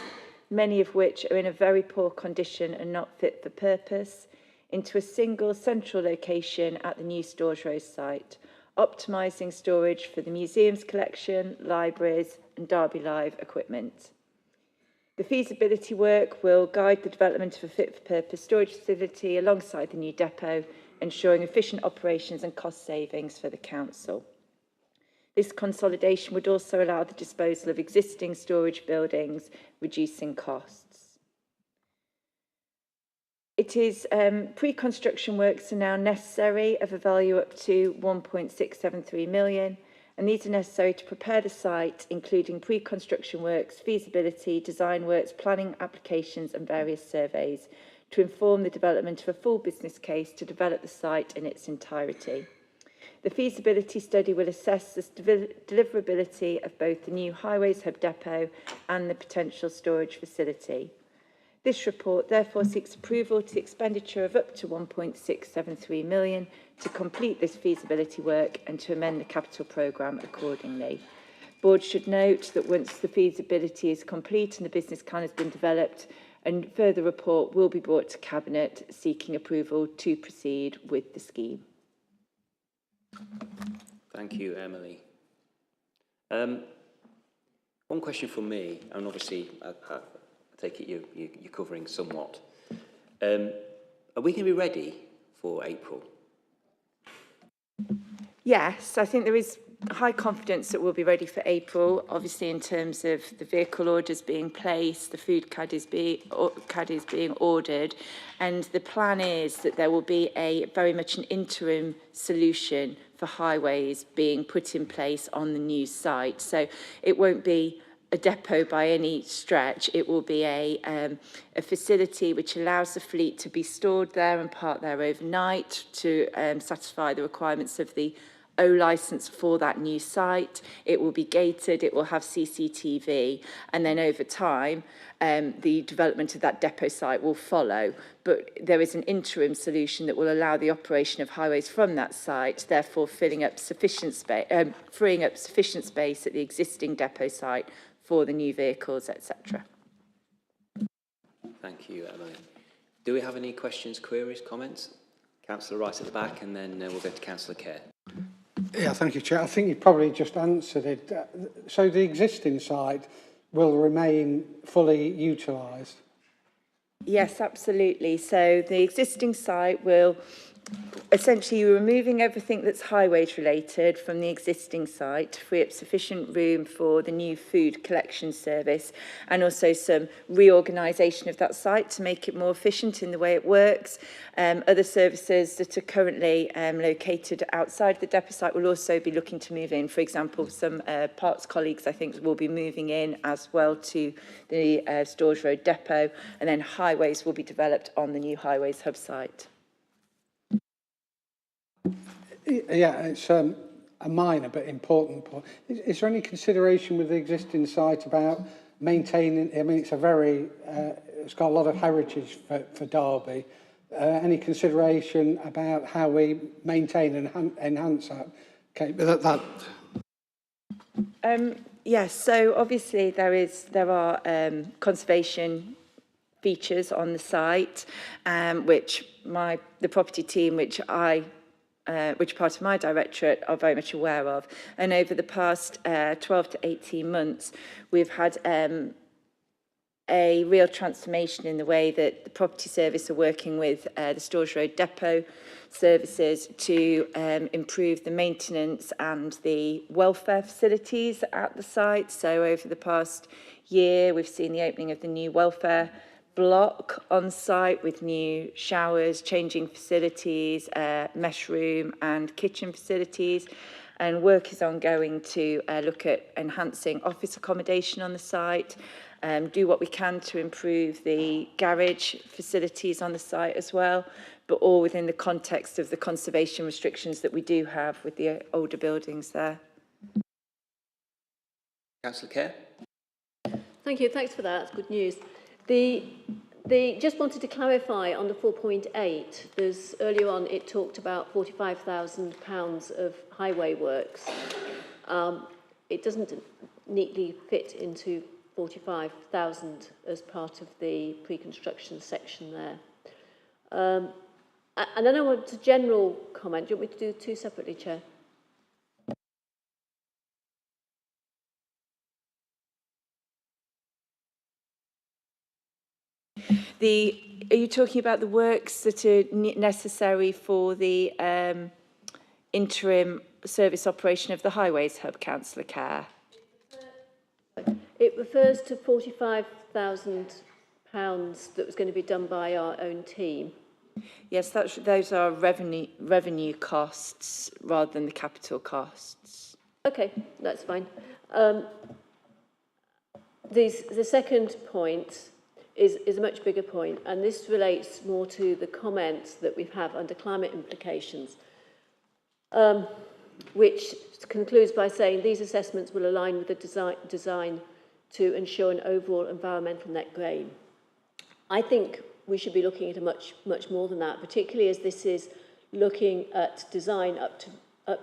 many of which are in a very poor condition and not fit for purpose, into a single central location at the new Storage Road site, optimising storage for the museum's collection, libraries and Derby Live equipment. The feasibility work will guide the development of a fit-for-purpose storage facility alongside the new depot, ensuring efficient operations and cost savings for the Council. This consolidation would also allow the disposal of existing storage buildings, reducing costs. It is pre-construction works are now necessary of a value up to 1.673 million, and these are necessary to prepare the site, including pre-construction works, feasibility, design works, planning applications and various surveys, to inform the development of a full business case to develop the site in its entirety. The feasibility study will assess the deliverability of both the new Highways Hub depot and the potential storage facility. This report therefore seeks approval to the expenditure of up to 1.673 million to complete this feasibility work and to amend the capital programme accordingly. Board should note that once the feasibility is complete and the business plan has been developed, a further report will be brought to Cabinet seeking approval to proceed with the scheme. Thank you, Emily. One question from me, and obviously I take it you're covering somewhat. Are we going to be ready for April? Yes, I think there is high confidence that we'll be ready for April, obviously in terms of the vehicle orders being placed, the food CAD is being ordered, and the plan is that there will be very much an interim solution for highways being put in place on the new site. So it won't be a depot by any stretch. It will be a facility which allows the fleet to be stored there and parked there overnight to satisfy the requirements of the O licence for that new site. It will be gated, it will have CCTV, and then over time the development of that depot site will follow. But there is an interim solution that will allow the operation of highways from that site, therefore freeing up sufficient space at the existing depot site for the new vehicles, etc. Thank you, Emily. Do we have any questions, queries, comments? Councillor right at the back, and then we'll go to Councillor Kerr. Yeah, thank you, Chair. I think you probably just answered it. So the existing site will remain fully utilised? Yes, absolutely. So the existing site will essentially removing everything that's highways related from the existing site to free up sufficient room for the new food collection service, and also some reorganisation of that site to make it more efficient in the way it works. Other services that are currently located outside the depot site will also be looking to move in. For example, some parts colleagues I think will be moving in as well to the Storrs Road depot, and then highways will be developed on the new highways hub site. Yeah, it's a minor but important point. Is there any consideration with the existing site about maintaining, I mean, it's it's got a lot of heritage for Derby. Any consideration about how we maintain and enhance that? Okay, Yes, so obviously there are conservation features on the site, which the property team, which part of my directorate are very much aware of. And over the past 12 to 18 months, we've had a real transformation in the way that the property service are working with the Storrs Road depot services to improve the maintenance and the welfare facilities at the site. So over the past year, we've seen the opening of the new welfare block on site with new showers, changing facilities, mesh room and kitchen facilities, and work is ongoing to look at enhancing office accommodation on the site, do what we can to improve the garage facilities on the site as well, but all within the context of the conservation restrictions that we do have with the older buildings there. Councillor Kerr. Thank you. Thanks for that. That's good news. Just wanted to clarify on the 4.8. There's earlier on it talked about £45,000 of highway works. It doesn't neatly fit into 45,000 as part of the pre-construction section there. And then I want a general comment. Do you want me to do two separately, Chair? Are you talking about the works that are necessary for the interim service operation of the highways hub, Councillor Kerr? It refers to £45,000 that was going to be done by our own team. Yes, those are revenue costs rather than the capital costs. Okay, that's fine. The second point is a much bigger point, and this relates more to the comments that we have under climate implications, which concludes by saying these assessments will align with the design to ensure an overall environmental net gain. I think we should be looking at a much more than that, particularly as this is looking at design up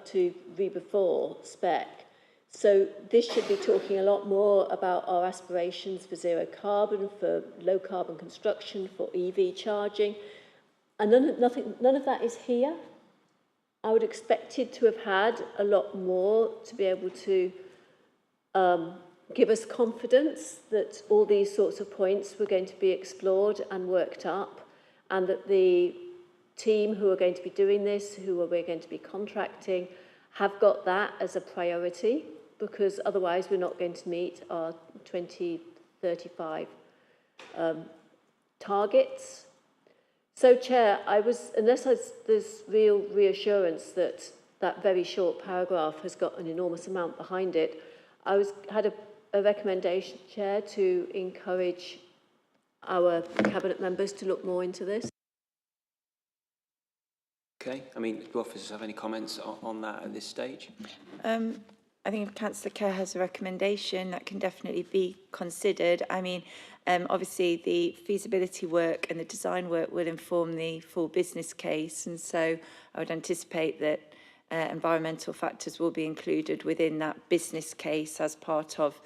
to RIBA 4 spec. So this should be talking a lot more about our aspirations for zero carbon, for low carbon construction, for EV charging, and none of that is here. I would expect it to have had a lot more to be able to give us confidence that all these sorts of points were going to be explored and worked up, and that the team who are going to be doing this, who we're going to be contracting, have got that as a priority, because otherwise we're not going to meet our 2035 targets. So, Chair, unless there's real reassurance that that very short paragraph has got an enormous amount behind it, I had a recommendation, Chair, to encourage our Cabinet members to look more into this. Okay, I mean, do officers have any comments on that at this stage? I think if Councillor Kerr has a recommendation, that can definitely be considered. I mean, obviously the feasibility work and the design work will inform the full business case, and so I would anticipate that environmental factors will be included within that business case as part of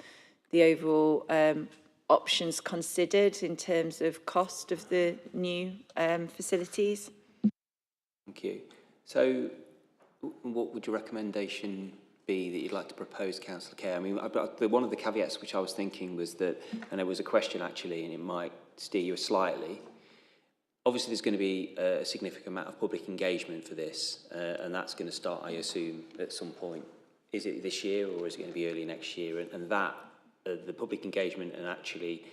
the overall options considered in terms of cost of the new facilities. Thank you. So, what would your recommendation be that you'd like to propose, Councillor Kerr? I mean, one of the caveats which I was thinking was that, and it was a question actually, and it might steer you slightly. Obviously, there's going to be a significant amount of public engagement for this, and that's going to start, I assume, at some point. Is it this year, or is it going to be early next year? And that, the public engagement, and actually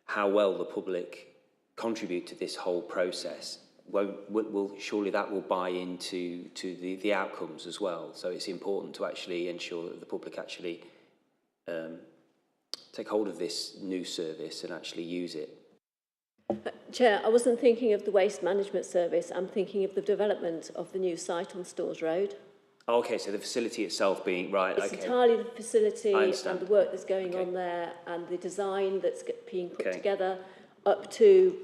how well the public contribute to this whole process, surely that will buy into the outcomes as well. So it's important to actually ensure that the public actually take hold of this new service and actually use it. Chair, I wasn't thinking of the waste management service. I'm thinking of the development of the new site on Stores Road. Oh, okay, so the facility itself being, right, it's okay. It's entirely the facility and the work that's going on there, and the design that's being put together up to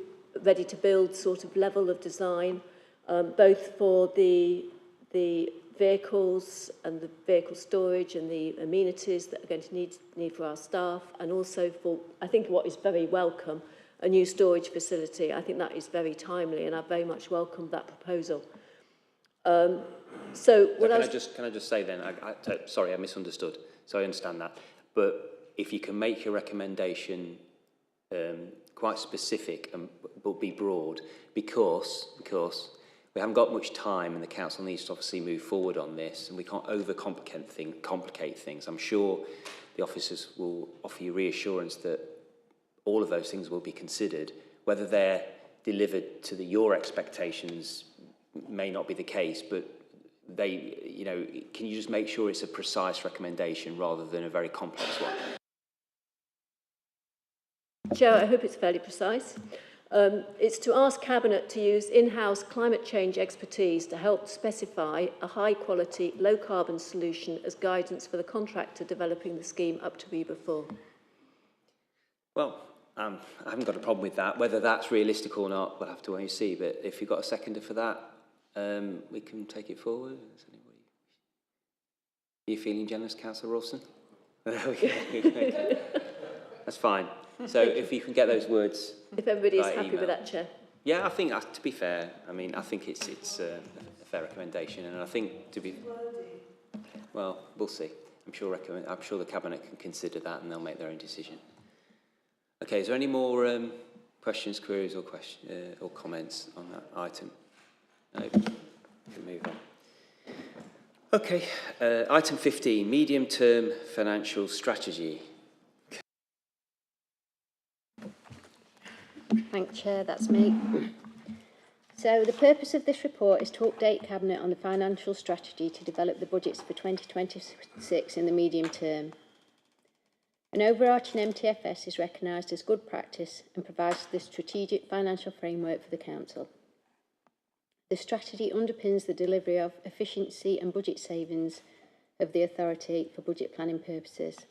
ready to build sort of level of design, both for the vehicles and the vehicle storage and the amenities that are going to need for our staff, and also for, I think, what is very welcome, a new storage facility. I think that is very timely, and I very much welcome that proposal. So what can I just say then, sorry, I misunderstood, so I understand that, but if you can make your recommendation quite specific but be broad, because we haven't got much time and the council needs to obviously move forward on this, and we can't complicate things. I'm sure the officers will offer you reassurance that all of those things will be considered. Whether they're delivered to your expectations may not be the case, but can you just make sure it's a precise recommendation rather than a very complex one? Chair, I hope it's fairly precise. It's to ask Cabinet to use in-house climate change expertise to help specify a high-quality, low-carbon solution as guidance for the contractor developing the scheme up to RIBA 4. Well, I haven't got a problem with that. Whether that's realistic or not, we'll have to wait and see. But if you've got a seconder for that, we can take it forward. Are you feeling generous, Councillor Rawson? Okay. That's fine. So if you can get those words, if everybody is happy email. with that, Chair. Yeah, I think to be fair, I mean, I think it's a fair recommendation, and I think well, we'll see. I'm sure the Cabinet can consider that, and they'll make their own decision. Okay, is there any more questions, queries, or comments on that item? No, we can move on. Okay, item 15, medium-term financial strategy. Thanks, Chair, that's me. So the purpose of this report is to update Cabinet on the financial strategy to develop the budgets for 2026 in the medium term. An overarching MTFS is recognised as good practice and provides the strategic financial framework for the Council. The strategy underpins the delivery of efficiency and budget savings of the authority for budget planning purposes.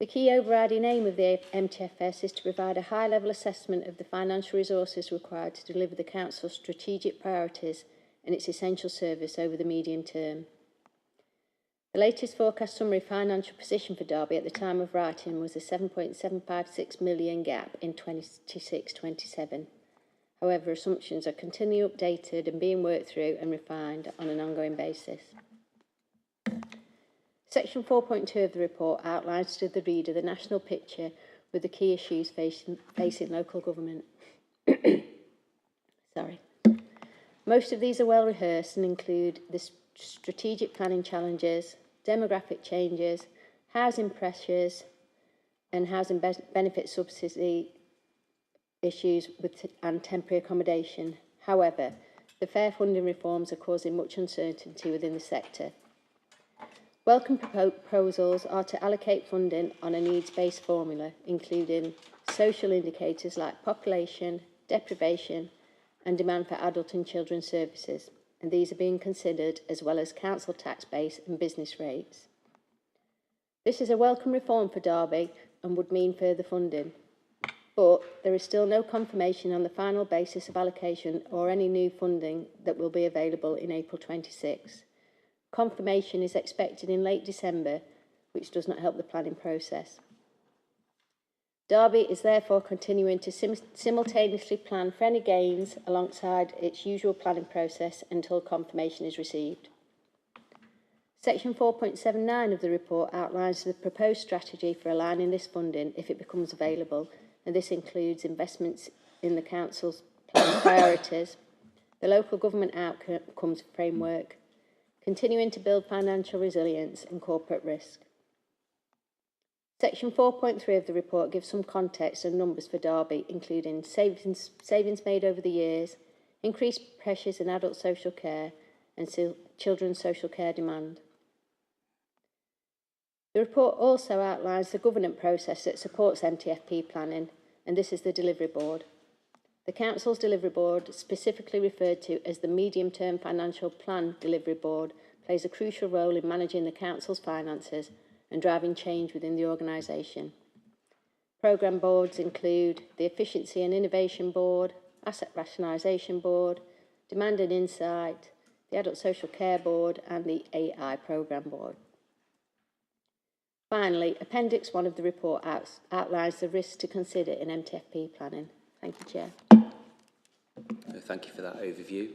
The key overriding aim of the MTFS is to provide a high-level assessment of the financial resources required to deliver the Council's strategic priorities and its essential service over the medium term. The latest forecast summary financial position for Derby at the time of writing was a 7.756 million gap in 26-27. However, assumptions are continually updated and being worked through and refined on an ongoing basis. Section 4.2 of the report outlines to the reader the national picture with the key issues facing local government. Sorry. Most of these are well rehearsed and include the strategic planning challenges, demographic changes, housing pressures and housing benefit subsidy issues and temporary accommodation. However, the fair funding reforms are causing much uncertainty within the sector. Welcome proposals are to allocate funding on a needs-based formula, including social indicators like population, deprivation, and demand for adult and children's services, and these are being considered as well as council tax base and business rates. This is a welcome reform for Derby and would mean further funding, but there is still no confirmation on the final basis of allocation or any new funding that will be available in April 26. Confirmation is expected in late December, which does not help the planning process. Derby is therefore continuing to simultaneously plan for any gains alongside its usual planning process until confirmation is received. Section 4.79 of the report outlines the proposed strategy for aligning this funding if it becomes available, and this includes investments in the council's planning priorities, the local government outcomes framework, continuing to build financial resilience and corporate risk. Section 4.3 of the report gives some context and numbers for Derby, including savings made over the years, increased pressures in adult social care and children's social care demand. The report also outlines the governance process that supports MTFP planning, and this is the delivery board. The council's delivery board, specifically referred to as the medium-term financial plan delivery board, plays a crucial role in managing the council's finances and driving change within the organisation. Programme boards include the Efficiency and Innovation Board, Asset Rationalisation Board, Demand and Insight, the Adult Social Care Board and the AI Programme Board. Finally, Appendix 1 of the report outlines the risks to consider in MTFP planning. Thank you, Chair. Thank you for that overview.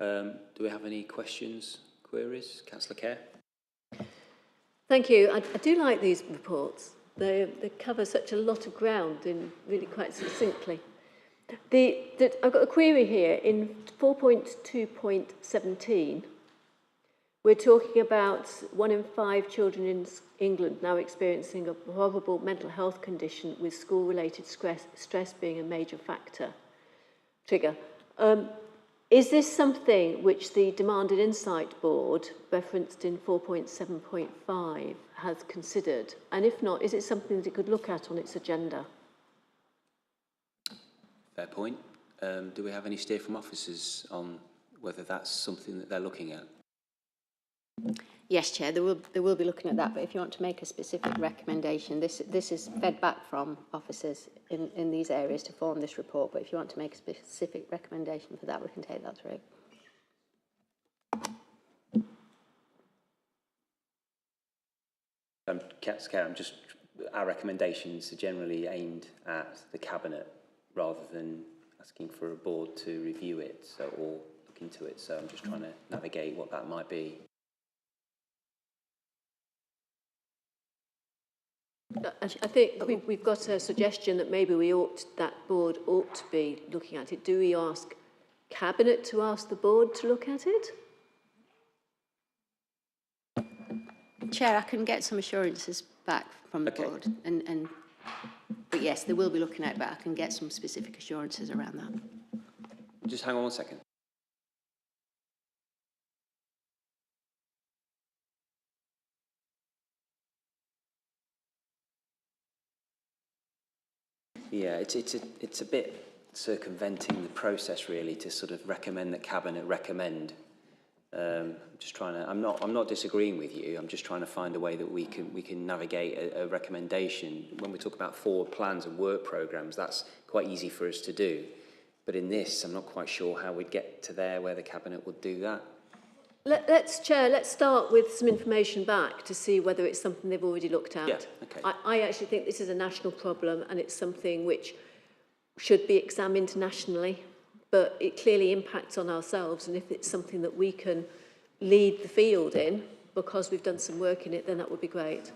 Do we have any questions, queries? Councillor Kerr? Thank you. I do like these reports. They cover such a lot of ground in really quite succinctly. I've got a query here in 4.2.17. We're talking about 1 in 5 children in England now experiencing a probable mental health condition with school-related stress being a major trigger. Is this something which the Demand and Insight Board, referenced in 4.7.5, has considered? And if not, is it something that it could look at on its agenda? Fair point. Do we have any steer from officers on whether that's something that they're looking at? Yes, Chair, they will be looking at that, but if you want to make a specific recommendation, this is fed back from officers in these areas to form this report, but if you want to make a specific recommendation for that, we can take that through. Our recommendations are generally aimed at the Cabinet rather than asking for a board to review it or look into it, so I'm just trying to navigate what that might be. I think we've got a suggestion that maybe that board ought to be looking at it. Do we ask Cabinet to ask the board to look at it? Chair, I can get some assurances back from the board, but yes, they will be looking at it, but I can get some specific assurances around that. Just hang on 1 second. Yeah, it's a bit circumventing the process really to sort of recommend that Cabinet recommend. I'm not disagreeing with you. I'm just trying to find a way that we can navigate a recommendation. When we talk about forward plans and work programmes, that's quite easy for us to do. But in this, I'm not quite sure how we'd get to there where the Cabinet would do that. Chair, let's start with some information back to see whether it's something they've already looked at. Yeah, okay. I actually think this is a national problem and it's something which should be examined nationally, but it clearly impacts on ourselves, and if it's something that we can lead the field in because we've done some work in it, then that would be great.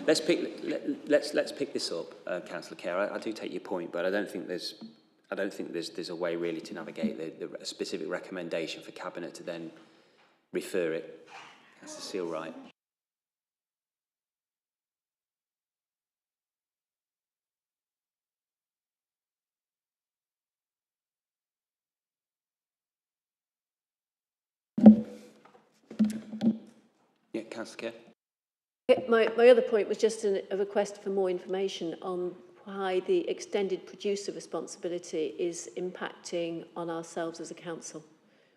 Let's pick this up, Councillor Kerr. I do take your point, but I don't think there's a way really to navigate the specific recommendation for Cabinet to then refer it. That's the seal right. Yeah, Councillor Kerr. My other point was just a request for more information on why the extended producer responsibility is impacting on ourselves as a council,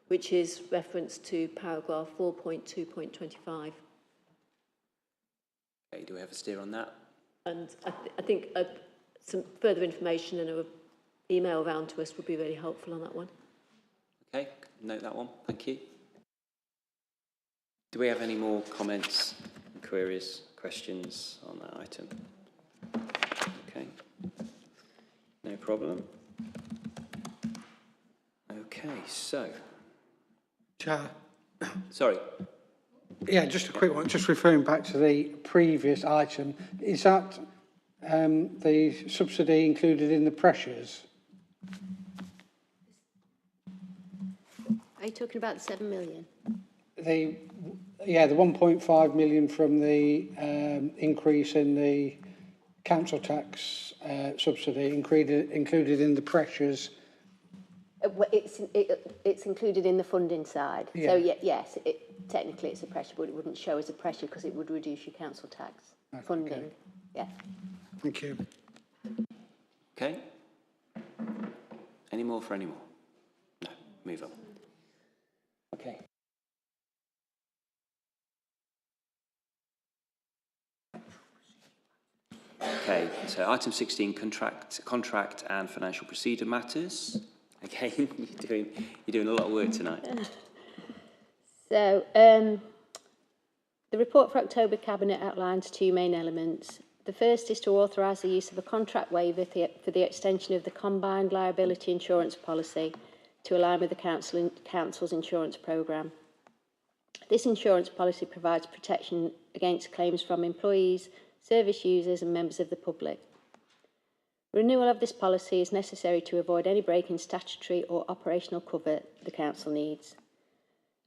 which is referenced to paragraph 4.2.25. Okay, do we have a steer on that? And I think some further information and an email around to us would be really helpful on that one. Okay, note that one. Thank you. Do we have any more comments, queries, questions on that item? Okay, no problem. Okay, so. Chair. Sorry. Yeah, just a quick one, just referring back to the previous item. Is that the subsidy included in the pressures? Are you talking about the 7 million? The 1.5 million from the increase in the council tax subsidy included in the pressures. It's included in the funding side. Yeah. So yes, technically it's a pressure, but it wouldn't show as a pressure because it would reduce your council tax funding. Okay. Yeah. Thank you. Okay. Any more for any more? No, move on. Okay. Okay, so item 16, contract and financial procedure matters. Again, you're doing a lot of work tonight. So the report for October Cabinet outlines two main elements. The first is to authorise the use of a contract waiver for the extension of the combined liability insurance policy to align with the Council's insurance programme. This insurance policy provides protection against claims from employees, service users and members of the public. Renewal of this policy is necessary to avoid any break in statutory or operational cover the Council needs.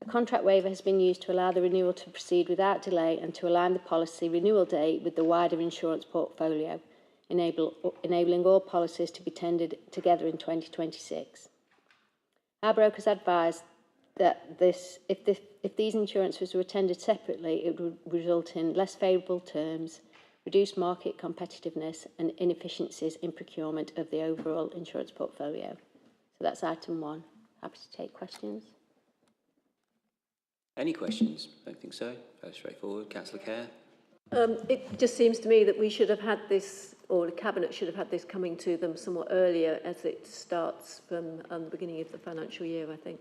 A contract waiver has been used to allow the renewal to proceed without delay and to align the policy renewal date with the wider insurance portfolio, enabling all policies to be tendered together in 2026. Our brokers advised that if these insurances were tendered separately, it would result in less favourable terms, reduced market competitiveness and inefficiencies in procurement of the overall insurance portfolio. So that's item 1. Happy to take questions. Any questions? Don't think so. Very straightforward. Councillor Kerr. It just seems to me that we should have had this, or the Cabinet should have had this coming to them somewhat earlier as it starts from the beginning of the financial year, I think.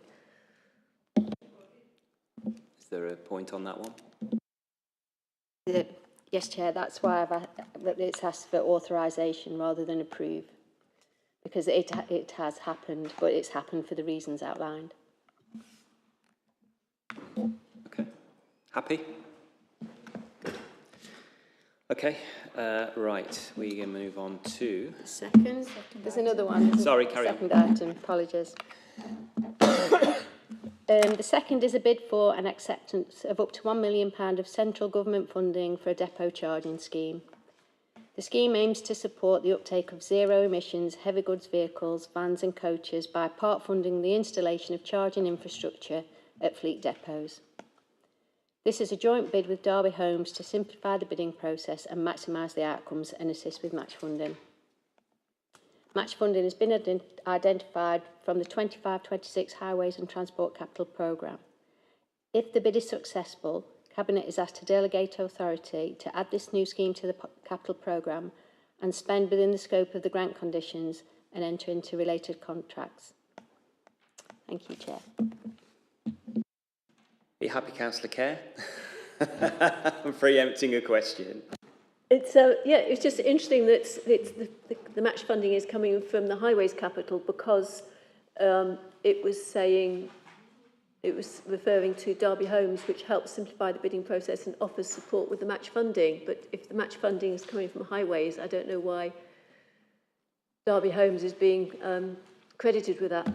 Is there a point on that one? Yes, Chair, that's why it's asked for authorisation rather than approve, because it has happened, but it's happened for the reasons outlined. Okay. Happy? Good. Okay, right, we can move on to... Second. There's another one. Sorry, carry on. Second item, apologies. The second is a bid for an acceptance of up to £1 million of central government funding for a depot charging scheme. The scheme aims to support the uptake of zero-emissions heavy goods vehicles, vans and coaches by part funding the installation of charging infrastructure at fleet depots. This is a joint bid with Derby Homes to simplify the bidding process and maximise the outcomes and assist with match funding. Match funding has been identified from the 25-26 Highways and Transport Capital Programme. If the bid is successful, Cabinet is asked to delegate authority to add this new scheme to the Capital Programme and spend within the scope of the grant conditions and enter into related contracts. Thank you, Chair. Are you happy, Councillor Kerr? I'm preempting a question. It's it's just interesting that the match funding is coming from the Highways Capital because it was saying it was referring to Derby Homes, which helps simplify the bidding process and offers support with the match funding. But if the match funding is coming from highways, I don't know why Derby Homes is being credited with that.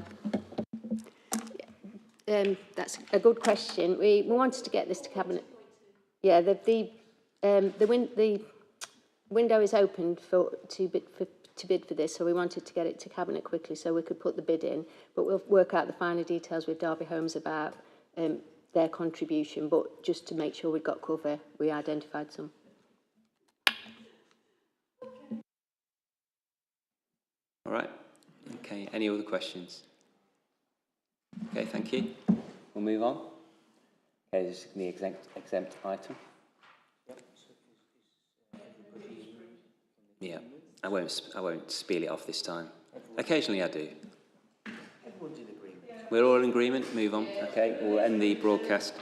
That's a good question. We wanted to get this to Cabinet. Yeah, the window is opened to bid for this, so we wanted to get it to Cabinet quickly so we could put the bid in. But we'll work out the finer details with Derby Homes about their contribution. But just to make sure we've got cover, we identified some. All right. Okay, any other questions? Okay, thank you. We'll move on. Okay, this is the exempt item. Yeah, I won't spiel it off this time. Occasionally I do. Everyone's in agreement. We're all in agreement. Move on. Okay, we'll end the broadcast.